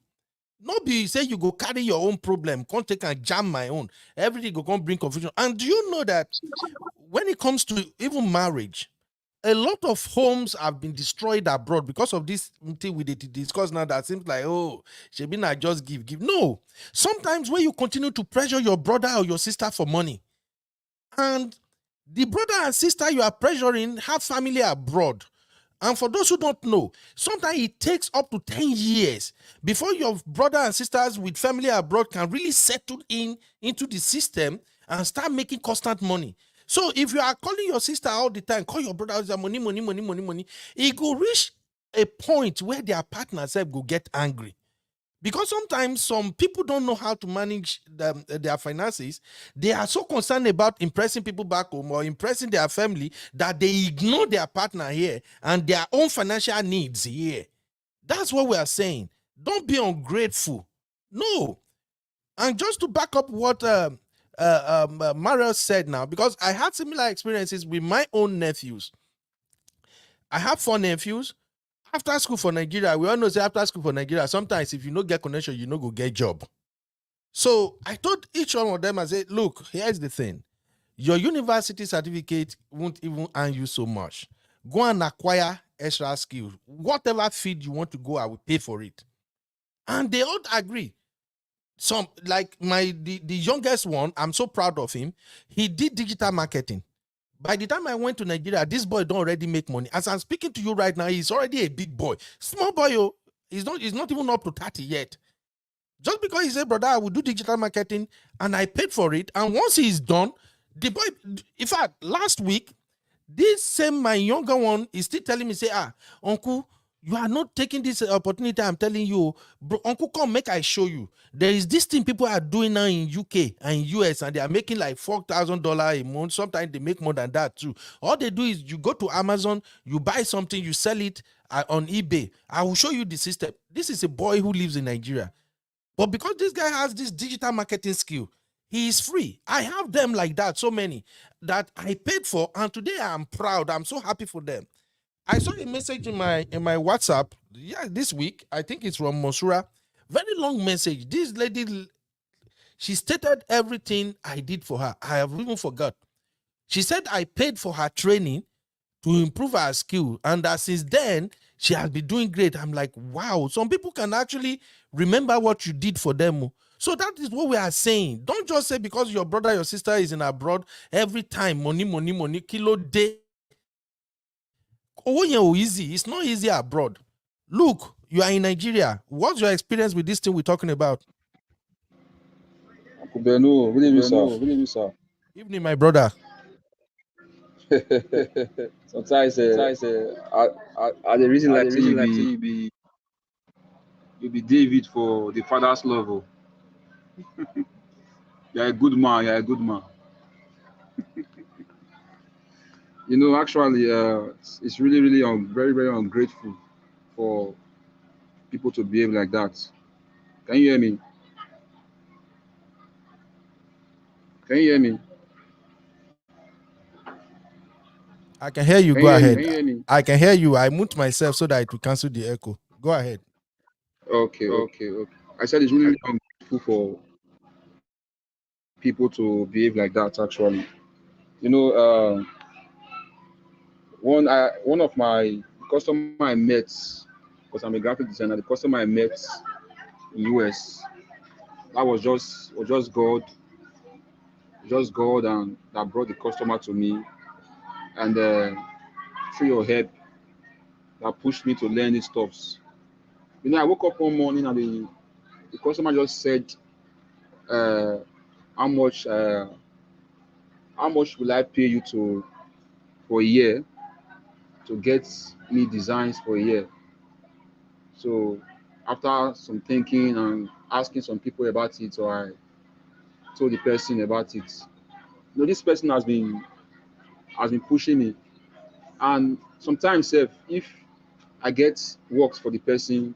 Not be say you go carry your own problem, can't take and jam my own. Everything go come bring confusion. And do you know that when it comes to even marriage, a lot of homes have been destroyed abroad because of this thing we discuss now that seems like, oh, Shebina, just give. No. Sometimes when you continue to pressure your brother or your sister for money, and the brother and sister you are pressuring have family abroad, And for those who don't know, sometimes it takes up to 10 years before your brother and sisters with family abroad can really settle into the system and start making constant money. So if you are calling your sister all the time, call your brother all the time, money, money, money, money, money, it will reach a point where their partners will get angry. Because sometimes some people don't know how to manage their finances. They are so concerned about impressing people back home or impressing their family that they ignore their partner here and their own financial needs here. That's what we are saying. Don't be ungrateful. No. And just to back up what Mario said now, because I had similar experiences with my own nephews. I have 4 nephews. After school for Nigeria, we all know say after school for Nigeria, sometimes if you no get connection, you no go get job. So I told each one of them, I said, look, here's the thing. Your university certificate won't even earn you so much. Go and acquire extra skills. Whatever field you want to go, I will pay for it. And they all agree. Some, like the youngest one, I'm so proud of him. He did digital marketing. By the time I went to Nigeria, this boy don't already make money. As I'm speaking to you right now, he's already a big boy. Small boy, oh, he's not even up to 30 yet. Just because he said, brother, I will do digital marketing, and I paid for it. And once he's done, the boy, in fact, last week, this same my younger one is still telling me, say, uncle, you are not taking this opportunity. I'm telling you, bro, uncle, come make I show you. There is this thing people are doing now in UK and US, and they are making like $4,000 a month. Sometimes they make more than that too. All they do is you go to Amazon, you buy something, you sell it on eBay. I will show you the system. This is a boy who lives in Nigeria. But because this guy has this digital marketing skill, he is free. I have them like that, so many that I paid for, and today I'm proud. I'm so happy for them. I saw a message in my WhatsApp, this week. I think it's from Mosura. Very long message. This lady, she stated everything I did for her. I have even forgot. She said I paid for her training to improve her skill, and that since then she has been doing great. I'm like, wow, some people can actually remember what you did for them. So that is what we are saying. Don't just say because your brother, your sister is in abroad every time, money, money, money, kilo day. Oh, easy. It's not easy abroad. Look, you are in Nigeria. What's your experience with this thing we're talking about? Good evening, sir. Evening, my brother. Sometimes, I the reason like you be David for the father's love. Oh. You're a good man. You're a good man. You know, actually, it's really, really very, very ungrateful for people to behave like that. Can you hear me? Can you hear me? I can hear you. Can Go you hear me? ahead. Can you hear me? I can hear you. I mute myself so that it will cancel the echo. Go ahead. Okay. I said it's really, really ungrateful for people to behave like that. Actually, you know, one of my customer I met, because I'm a graphic designer, the customer I met in US, that was just God, and that brought the customer to me, and through your help, that pushed me to learn these stuffs. You know, I woke up one morning and the customer just said, uh, how much will I pay you for a year to get me designs for a year? So after some thinking and asking some people about it, so I told the person about it. You know, this person has been pushing me, and sometimes if I get works for the person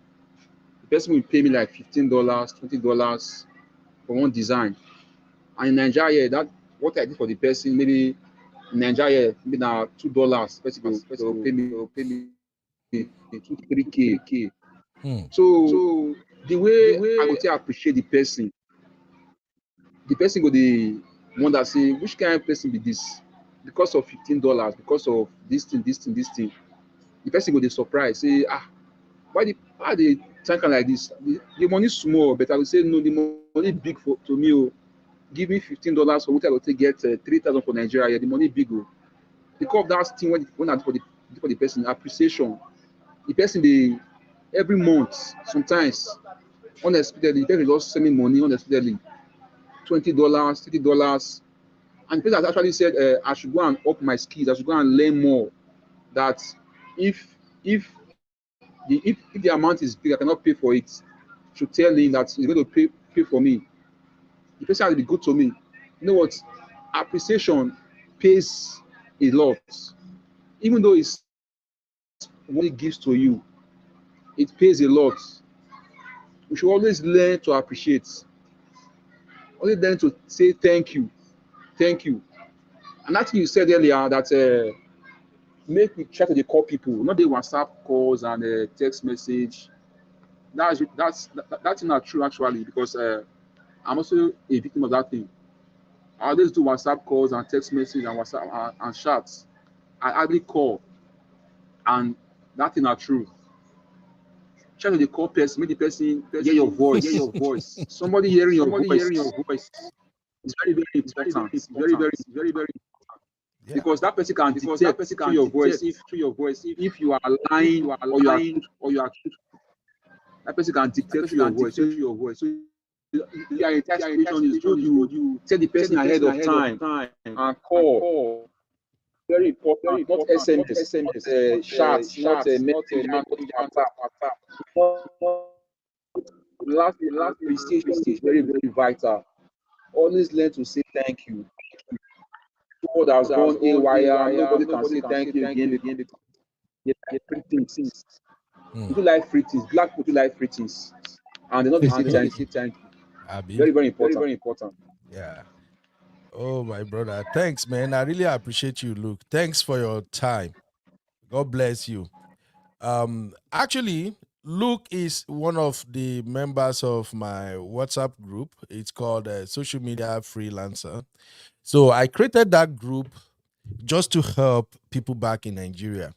will pay me like $15, $20 for one design. And in Nigeria, that what I did for the person, maybe in Nigeria, maybe now $2. Person will pay me 2-3K. So the way I go to appreciate the person go the one that say, which kind of person be this? Because of $15, because of this thing. The person go the surprise, say, why they think like this? The money small, but I will say no, the money big for to me. Oh, give me $15 for what I will take get 3,000 for Nigeria. Yeah, the money big. Oh. Because of that thing when I do for for the person appreciation. The person they every month sometimes unexpectedly the person just send me money unexpectedly $20, $30, and the person has actually said I should go and up my skills. I should go and learn more. That if if the amount is big, I cannot pay for it. Should tell him that he's going to pay for me. The person has to be good to me. You know what? Appreciation pays a lot. Even though it's what it gives to you, it pays a lot. We should always learn to appreciate. Always learn to say thank you. Thank you. And that thing you said earlier that make we try to call people, not the WhatsApp calls and text message. That's not true actually because I'm also a victim of that thing. I always do WhatsApp calls and text messages and WhatsApp and chats. I hardly call, and that thing not true. Try to call person, make the person hear your voice. Hear your voice. Somebody hearing your voice is very very important. It's very very important. Yeah. Because that person can detect through your voice if you are lying or you are that person can detect through your voice. So if you are in that situation, it's good you tell the person ahead of time and call. Very important. Not SMS, not chats, not message, not WhatsApp. Last appreciation is very very vital. Always learn to say thank you. God has gone haywire. Nobody can say thank you again. They like free things. People like free things. Black people like free things, and they know they say thank you. Abi. Very very important. Very important. Yeah. Oh, my brother. Thanks, man. I really appreciate you, Luke. Thanks for your time. God bless you. Actually, Luke is one of the members of my WhatsApp group. It's called Social Media Freelancer. So I created that group just to help people back in Nigeria.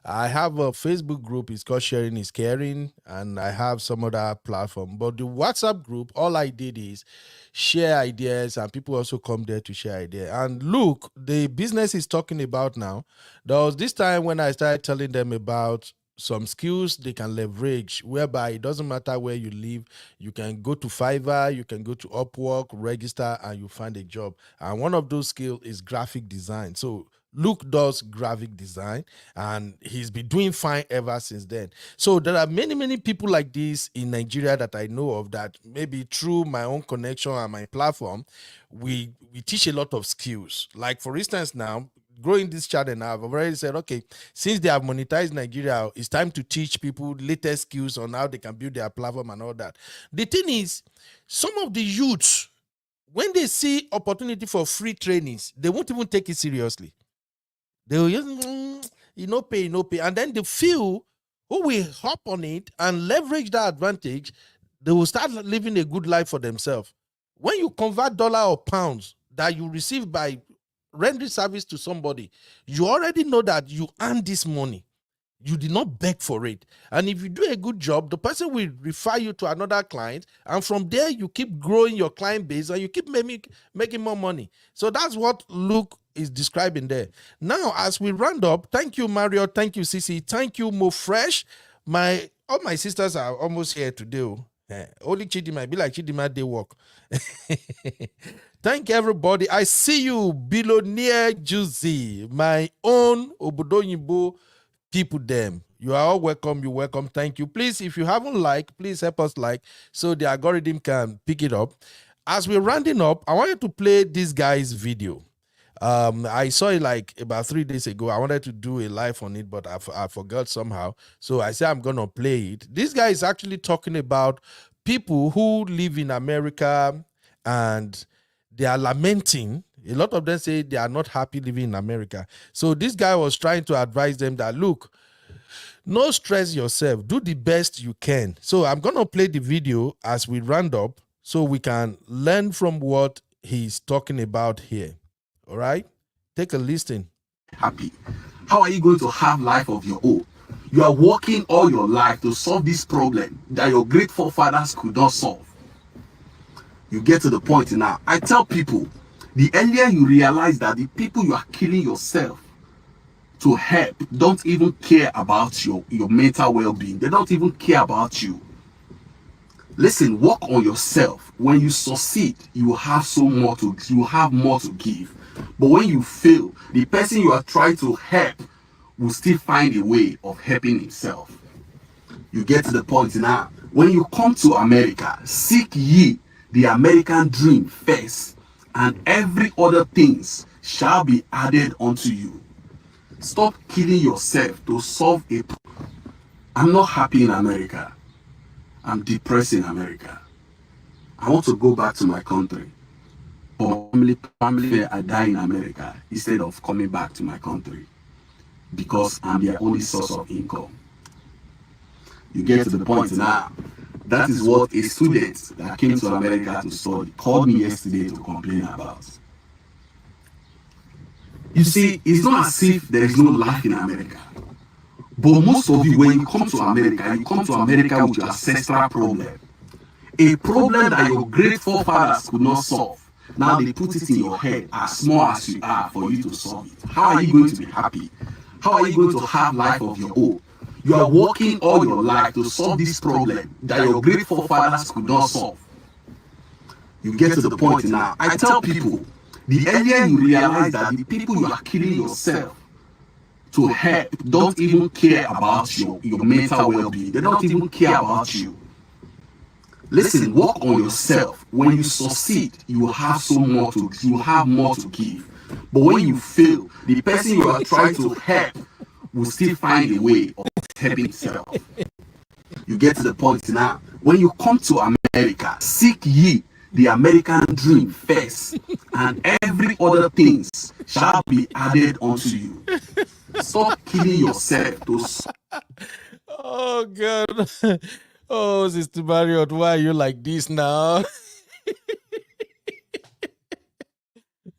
I have a Facebook group, it's called Sharing is Caring, and I have some other platform. But the WhatsApp group, all I did is share ideas, and people also come there to share ideas. And look, the business is talking about now. There was this time when I started telling them about some skills they can leverage, whereby it doesn't matter where you live, you can go to Fiverr, you can go to Upwork, register, and you find a job. And one of those skills is graphic design. So Luke does graphic design, and he's been doing fine ever since then. So there are many, many people like this in Nigeria that I know of, that maybe through my own connection and my platform, we teach a lot of skills. Like for instance, now growing this channel now, I've already said, okay, since they have monetized Nigeria, it's time to teach people latest skills on how they can build their platform and all that. The thing is, some of the youths, when they see opportunity for free trainings, they won't even take it seriously. They will just, no pay, no pay. And then the few who will hop on it and leverage that advantage, they will start living a good life for themselves. When you convert dollar or pounds that you receive by rendering service to somebody, you already know that you earn this money. You did not beg for it. And if you do a good job, the person will refer you to another client. And from there, you keep growing your client base and you keep making more money. So that's what Luke is describing there. Now, as we round up, thank you, Mario. Thank you, Cici. Thank you, Mo Fresh. All my sisters are almost here today. Only Chidima, be like Chidima, they work. Thank everybody. I see you, Billionaire Juicy, my own Obodoyinbo people them. You are all welcome. You're welcome. Thank you. Please, if you haven't liked, please help us like so the algorithm can pick it up. As we're rounding up, I wanted to play this guy's video. I saw it like about 3 days ago. I wanted to do a live on it, but I forgot somehow. So I said I'm gonna play it. This guy is actually talking about people who live in America and they are lamenting. A lot of them say they are not happy living in America. So this guy was trying to advise them that, look, no stress yourself. Do the best you can. So I'm going to play the video as we round up so we can learn from what he's talking about here. All right? Take a listen. Happy. How are you going to have life of your own? You are working all your life to solve this problem that your great forefathers could not solve. You get to the point now. I tell people, the earlier you realize that the people you are killing yourself to help don't even care about your mental well-being. They don't even care about you. Listen, work on yourself. When you succeed, you have more to give. But when you fail, the person you are trying to help will still find a way of helping himself. You get to the point now. When you come to America, seek ye the American dream first, and every other things shall be added unto you. Stop killing yourself to solve a problem. I'm not happy in America. I'm depressed in America. I want to go back to my country. For family, I die in America instead of coming back to my country because I'm their only source of income. You get to the point now. That is what a student that came to America to study called me yesterday to complain about. You see, it's not as if there is no life in America. But most of you, when you come to America with your ancestral problem. A problem that your great forefathers could not solve. Now they put it in your head as small as you are for you to solve it. How are you going to be happy? How are you going to have life of your own? You are working all your life to solve this problem that your great forefathers could not solve. You get to the point now. I tell people, the earlier you realize that the people you are killing yourself to help don't even care about your mental well-being. They don't even care about you. Listen, work on yourself. When you succeed, you have more to give. But when you fail, the person you are trying to help will still find a way of helping himself. You get to the point now. When you come to America, seek ye the American dream first, and every other things shall be added unto you. Stop killing yourself to Oh God. Oh, Sister Marriott, why are you like this now?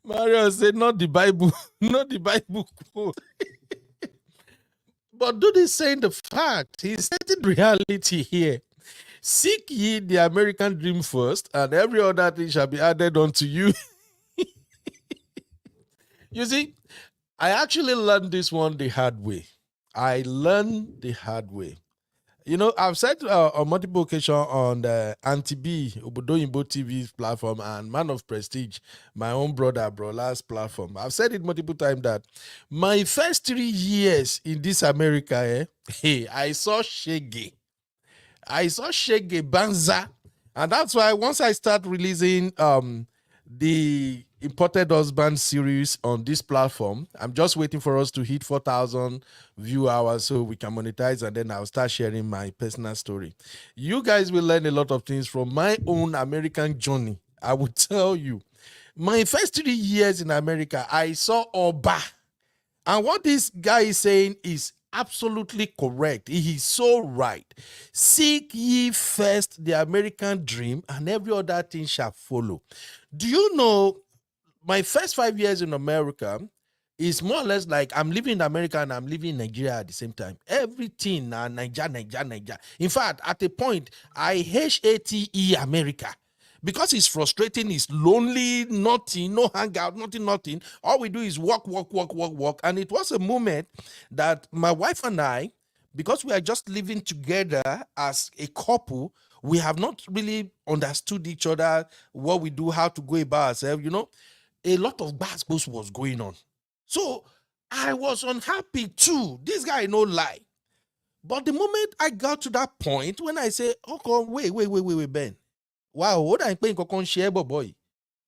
Mario said, not the Bible, not the Bible quote. But do they saying the fact? He's stating reality here. Seek ye the American dream first, and every other thing shall be added unto you. You see, I actually learned this one the hard way. I learned the hard way. You know, I've said on multiple occasions on the Anti-B, Obodoyinbo TV's platform, and Man of Prestige, my own brother, Brola's platform. I've said it multiple times that my first 3 years in this America, hey, I saw Shege. Banza. And that's why once I start releasing the Imported Husband series on this platform, I'm just waiting for us to hit 4,000 view hours so we can monetize, and then I'll start sharing my personal story. You guys will learn a lot of things from my own American journey. I will tell you. My first 3 years in America, I saw Oba. And what this guy is saying is absolutely correct. He is so right. Seek ye first the American dream, and every other thing shall follow. Do you know my first 5 years in America is more or less like I'm living in America and I'm living in Nigeria at the same time. Everything, Nigeria. In fact, at a point, I hate America. Because it's frustrating, it's lonely, nothing, no hangout, nothing. All we do is walk. And it was a moment that my wife and I, because we are just living together as a couple, we have not really understood each other, what we do, how to go about ourselves, you know. A lot of bad stuff was going on. So I was unhappy too. This guy no lie. But the moment I got to that point when I say, okay, wait, Ben. Wow, what I paying kokon share boy.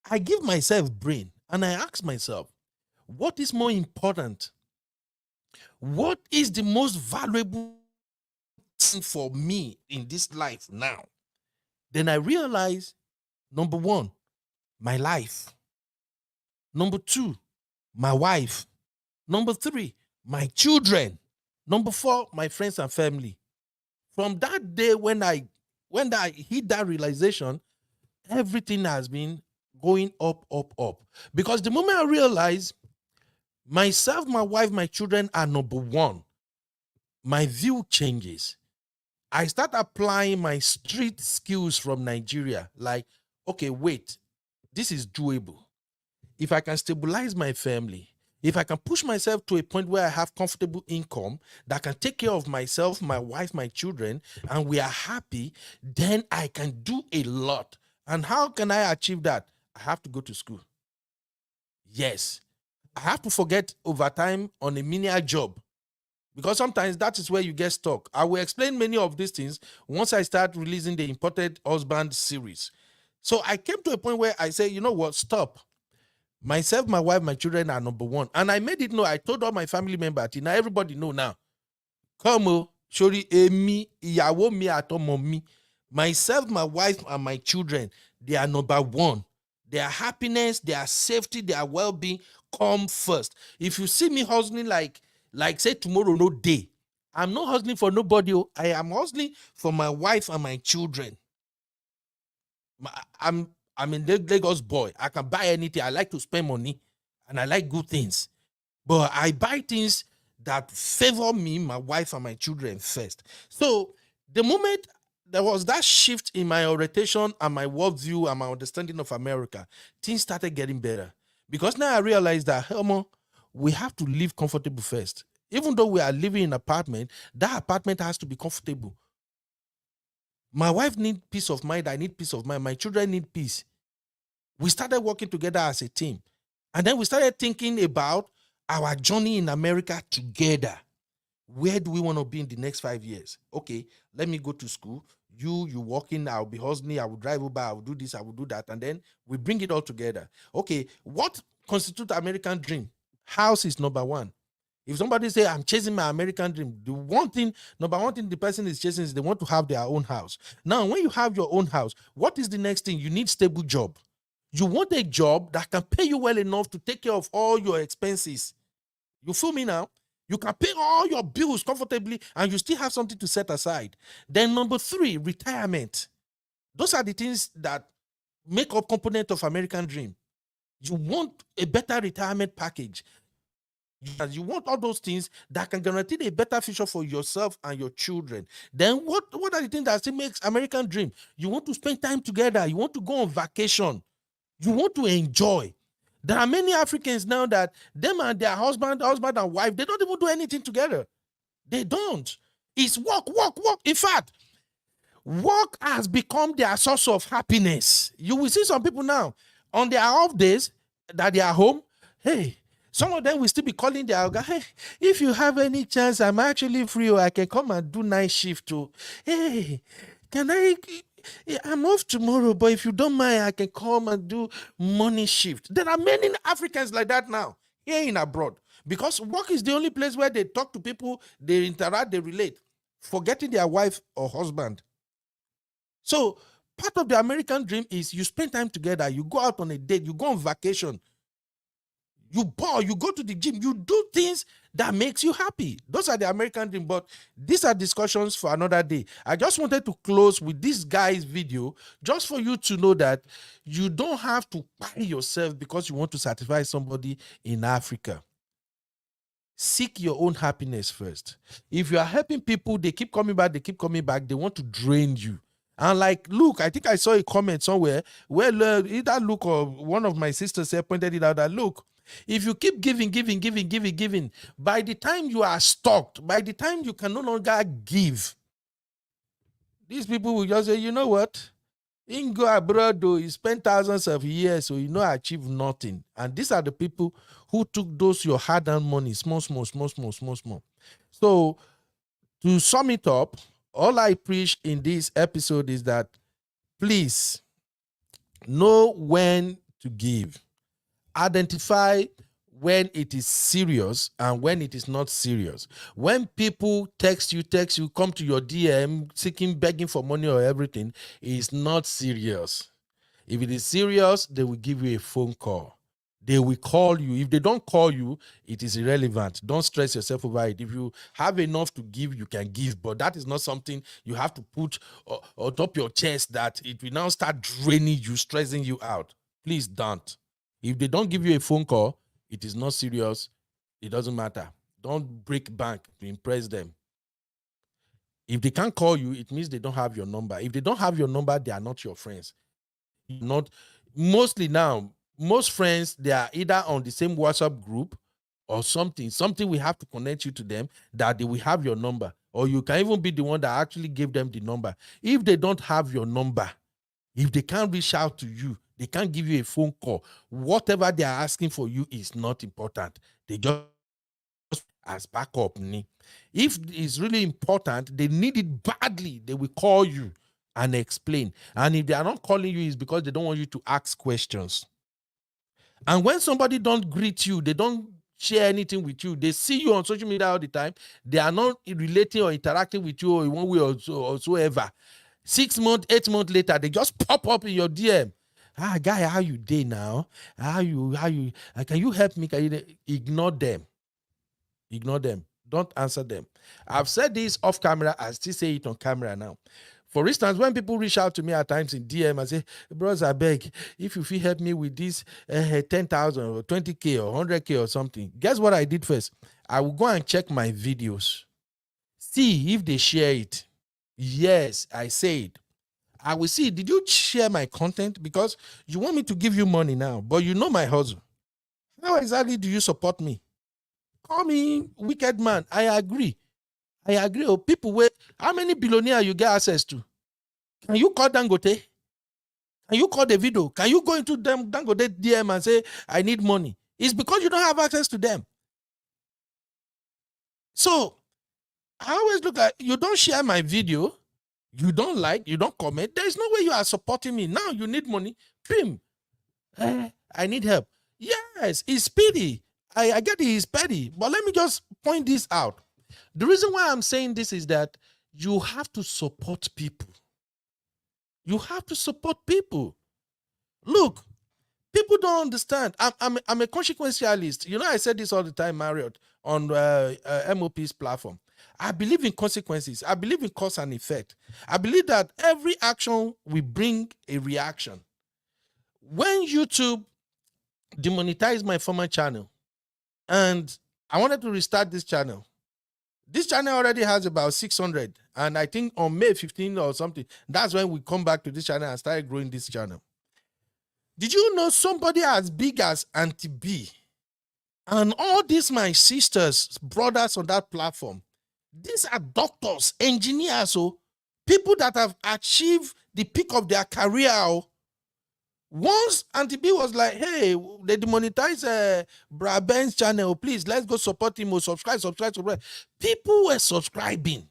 I give myself brain and I ask myself, what is more important? What is the most valuable thing for me in this life now? Then I realize, number one, my life. Number two, my wife. Number three, my children. Number four, my friends and family. From that day when I hit that realization, everything has been going up. Because the moment I realize myself, my wife, my children are number one, my view changes. I start applying my street skills from Nigeria. Like, okay, wait, this is doable. If I can stabilize my family, If I can push myself to a point where I have comfortable income that can take care of myself, my wife, my children, and we are happy, then I can do a lot. And how can I achieve that? I have to go to school. Yes. I have to forget overtime on a menial job, because sometimes that is where you get stuck. I will explain many of these things once I start releasing the Imported Husband series. So I came to a point where I say, you know what, stop. Myself, my wife, my children are number one. And I made it know. I told all my family members, now everybody know now. Come on, sorry, me, ìyàwó mi àtọmọ mi. Myself, my wife, and my children, they are number one. Their happiness, their safety, their well-being come first. If you see me hustling like say tomorrow no day, I'm not hustling for nobody. I am hustling for my wife and my children. I'm in Lagos boy. I can buy anything. I like to spend money and I like good things. But I buy things that favor me, my wife, and my children first. So the moment there was that shift in my orientation and my worldview and my understanding of America, things started getting better. Because now I realize that, we have to live comfortable first. Even though we are living in an apartment, that apartment has to be comfortable. My wife needs peace of mind. I need peace of mind. My children need peace. We started working together as a team. And then we started thinking about our journey in America together. Where do we want to be in the next 5 years? Okay, let me go to school. You working, I'll be hustling, I will drive Uber, I will do this, I will do that. And then we bring it all together. Okay, what constitutes American dream? House is number one. If somebody say, I'm chasing my American dream, number one thing the person is chasing is they want to have their own house. Now, when you have your own house, what is the next thing? You need stable job. You want a job that can pay you well enough to take care of all your expenses. You feel me now? You can pay all your bills comfortably and you still have something to set aside. Then number 3, retirement. Those are the things that make up component of American dream. You want a better retirement package. You want all those things that can guarantee a better future for yourself and your children. Then what are the things that still makes American dream? You want to spend time together. You want to go on vacation. You want to enjoy. There are many Africans now that them and their husband and wife, they don't even do anything together. They don't. It's work. In fact, work has become their source of happiness. You will see some people now on their off days that they are home. Hey, some of them will still be calling their guy. Hey, if you have any chance, I'm actually free, or I can come and do night shift too. Hey, I'm off tomorrow, but if you don't mind, I can come and do morning shift. There are many Africans like that now, here in abroad, because work is the only place where they talk to people, they interact, they relate, forgetting their wife or husband. So part of the American dream is you spend time together, you go out on a date, you go on vacation, you ball, you go to the gym, you do things that makes you happy. Those are the American dream, but these are discussions for another day. I just wanted to close with this guy's video just for you to know that you don't have to buy yourself because you want to satisfy somebody in Africa. Seek your own happiness first. If you are helping people, they keep coming back, they want to drain you. And like, look, I think I saw a comment somewhere where either Luke or one of my sisters pointed it out that, look, if you keep giving, by the time you are stuck, by the time you can no longer give, these people will just say, you know what? You can go abroad, though, you spend thousands of years, so you achieve nothing. And these are the people who took those your hard-earned money, small. So to sum it up, all I preach in this episode is that please know when to give. Identify when it is serious and when it is not serious. When people text you, come to your DM, begging for money or everything, it's not serious. If it is serious, they will give you a phone call. They will call you. If they don't call you, it is irrelevant. Don't stress yourself over it. If you have enough to give, you can give. But that is not something you have to put on top your chest that it will now start draining you, stressing you out. Please don't. If they don't give you a phone call, it is not serious. It doesn't matter. Don't break bank to impress them. If they can't call you, it means they don't have your number. If they don't have your number, they are not your friends. Mostly now, most friends, they are either on the same WhatsApp group or something we have to connect you to them, that they will have your number, or you can even be the one that actually gave them the number. If they don't have your number, if they can't reach out to you, they can't give you a phone call, whatever they are asking for you is not important. They just as backup. If it's really important, they need it badly, they will call you and explain. And if they are not calling you, it's because they don't want you to ask questions. And when somebody don't greet you, they don't share anything with you, they see you on social media all the time, they are not relating or interacting with you in one way or whatsoever. 6 months, 8 months later, they just pop up in your DM. Guy, how you day now? How you can you help me? Can you ignore them? Ignore them. Don't answer them. I've said this off camera. I still say it on camera now. For instance, when people reach out to me at times in DM and say, bros, I beg, if you feel help me with this 10,000 or 20K or 100K or something, guess what I did first? I will go and check my videos. See if they share it. Yes, I said. I will see, did you share my content? Because you want me to give you money now, but you know my hustle. How exactly do you support me? Call me wicked man. I agree. Oh, people wait. How many billionaires you get access to? Can you call Dangote? Can you call the video? Can you go into them Dangote DM and say, I need money? It's because you don't have access to them. So I always look at, you don't share my video, you don't like, you don't comment. There's no way you are supporting me. Now you need money. Pim. I need help. Yes, it's petty. I get it, it's petty. But let me just point this out. The reason why I'm saying this is that you have to support people. You have to support people. Look, people don't understand. I'm a consequentialist. You know, I said this all the time, Marriott, on MOP's platform. I believe in consequences. I believe in cause and effect. I believe that every action will bring a reaction. When YouTube demonetized my former channel, and I wanted to restart this channel already has about 600. And I think on May 15 or something, that's when we come back to this channel and started growing this channel. Did you know somebody as big as Auntie B and all these my sisters, brothers on that platform, these are doctors, engineers, people that have achieved the peak of their career. Once Auntie B was like, hey, they demonetize Bra Ben's channel, please, let's go support him or subscribe. People were subscribing.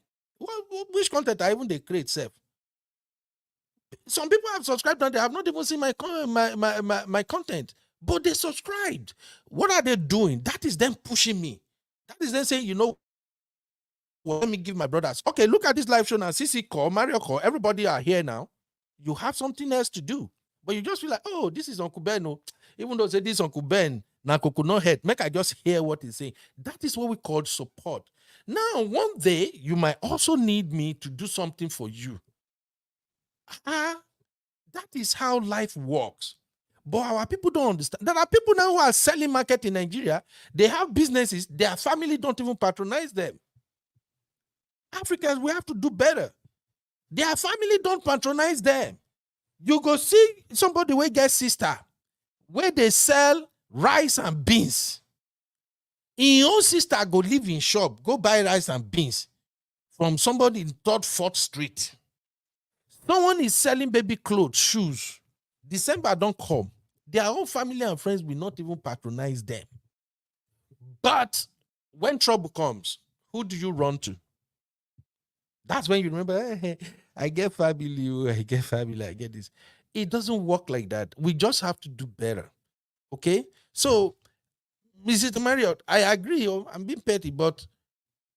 Which content I even they create, self? Some people have subscribed and they have not even seen my content, but they subscribed. What are they doing? That is them pushing me. That is them saying, you know, well, let me give my brothers. Okay, look at this live show now. CC call, Mario call, everybody are here now. You have something else to do. But you just feel like, oh, this is Uncle Ben. Even though say this Uncle Ben, now coconut head, make I just hear what he's saying. That is what we call support. Now, one day, you might also need me to do something for you. That is how life works. But our people don't understand. There are people now who are selling market in Nigeria. They have businesses. Their family don't even patronize them. Africans, we have to do better. Their family don't patronize them. You go see somebody where get sister, where they sell rice and beans. In your own sister go live in shop, go buy rice and beans from somebody in 3rd, 4th Street. Someone is selling baby clothes, shoes. December don't come. Their own family and friends will not even patronize them. But when trouble comes, who do you run to? That's when you remember, hey, I get family, I get this. It doesn't work like that. We just have to do better. Okay? So, Mrs. Marriott, I agree. I'm being petty, but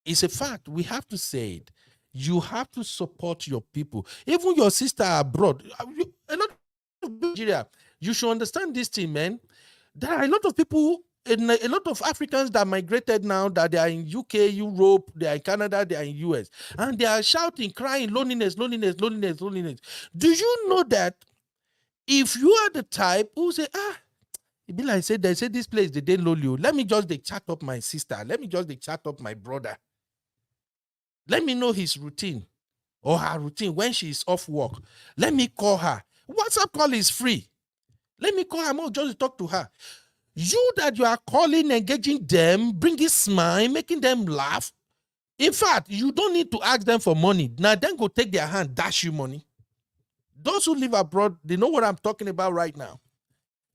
it's a fact. We have to say it. You have to support your people. Even your sister abroad. A lot of Nigeria, you should understand this thing, man. There are a lot of people, a lot of Africans that migrated now, that they are in UK, Europe, they are in Canada, they are in US, and they are shouting, crying, loneliness. Do you know that if you are the type who say, it be like, they say this place, they didn't lonely you. Let me just chat up my sister. Let me just chat up my brother. Let me know his routine or her routine when she is off work. Let me call her. WhatsApp call is free. Let me call her more just to talk to her. You that you are calling, engaging them, bringing smile, making them laugh. In fact, you don't need to ask them for money. Now then go take their hand, dash you money. Those who live abroad, they know what I'm talking about right now.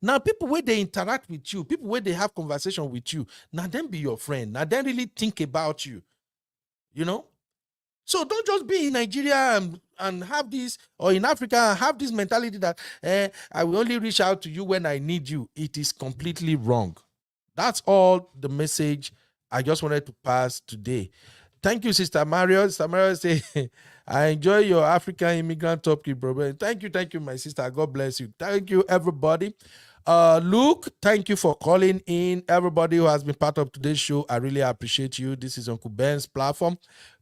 Now, people where they interact with you, people where they have conversation with you, now then be your friend. Now then really think about you. You know? So don't just be in Nigeria and have this, or in Africa and have this mentality that I will only reach out to you when I need you. It is completely wrong. That's all the message I just wanted to pass today. Thank you, Sister Mario. Sister Mario say, I enjoy your African immigrant topic, bro. Thank you, my sister. God bless you. Thank you, everybody. Luke, thank you for calling in. Everybody who has been part of today's show, I really appreciate you. This is Uncle Ben's platform.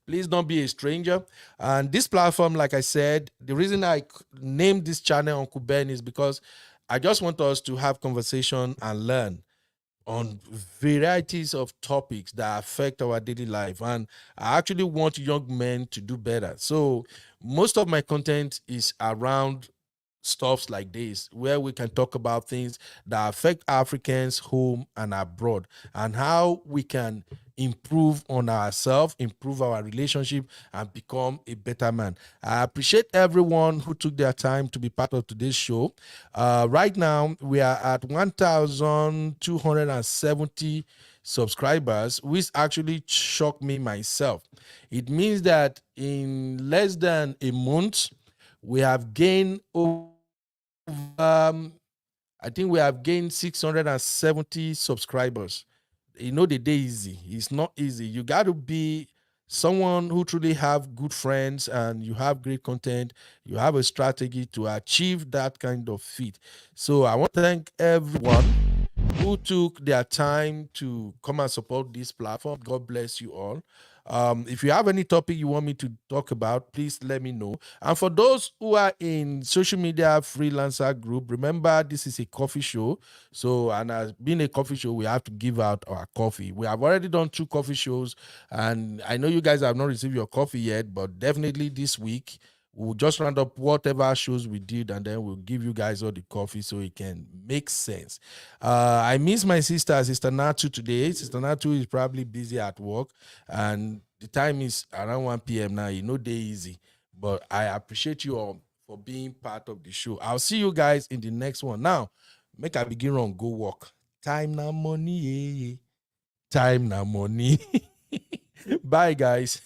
Please don't be a stranger. And this platform, like I said, the reason I named this channel Uncle Ben is because I just want us to have conversation and learn on varieties of topics that affect our daily life. And I actually want young men to do better. So most of my content is around stuffs like this, where we can talk about things that affect Africans home and abroad, and how we can improve on ourselves, improve our relationship, and become a better man. I appreciate everyone who took their time to be part of today's show. Right now, we are at 1,270 subscribers, which actually shocked me myself. It means that in less than a month, we have gained over I think we have gained 670 subscribers. You know, the day easy. It's not easy. You got to be someone who truly have good friends and you have great content. You have a strategy to achieve that kind of feat. So I want to thank everyone who took their time to come and support this platform. God bless you all. If you have any topic you want me to talk about, please let me know. And for those who are in social media freelancer group, remember this is a coffee show. So, and as being a coffee show, we have to give out our coffee. We have already done 2 coffee shows, and I know you guys have not received your coffee yet, but definitely this week we'll just round up whatever shows we did, and then we'll give you guys all the coffee so it can make sense. I miss my sister, Sister Natu, today. Sister Natu is probably busy at work, and the time is around 1 p.m. now. You know, day easy. But I appreciate you all for being part of the show. I'll see you guys in the next one. Now, make I begin on go work. Time now money. Time now money. Bye, guys.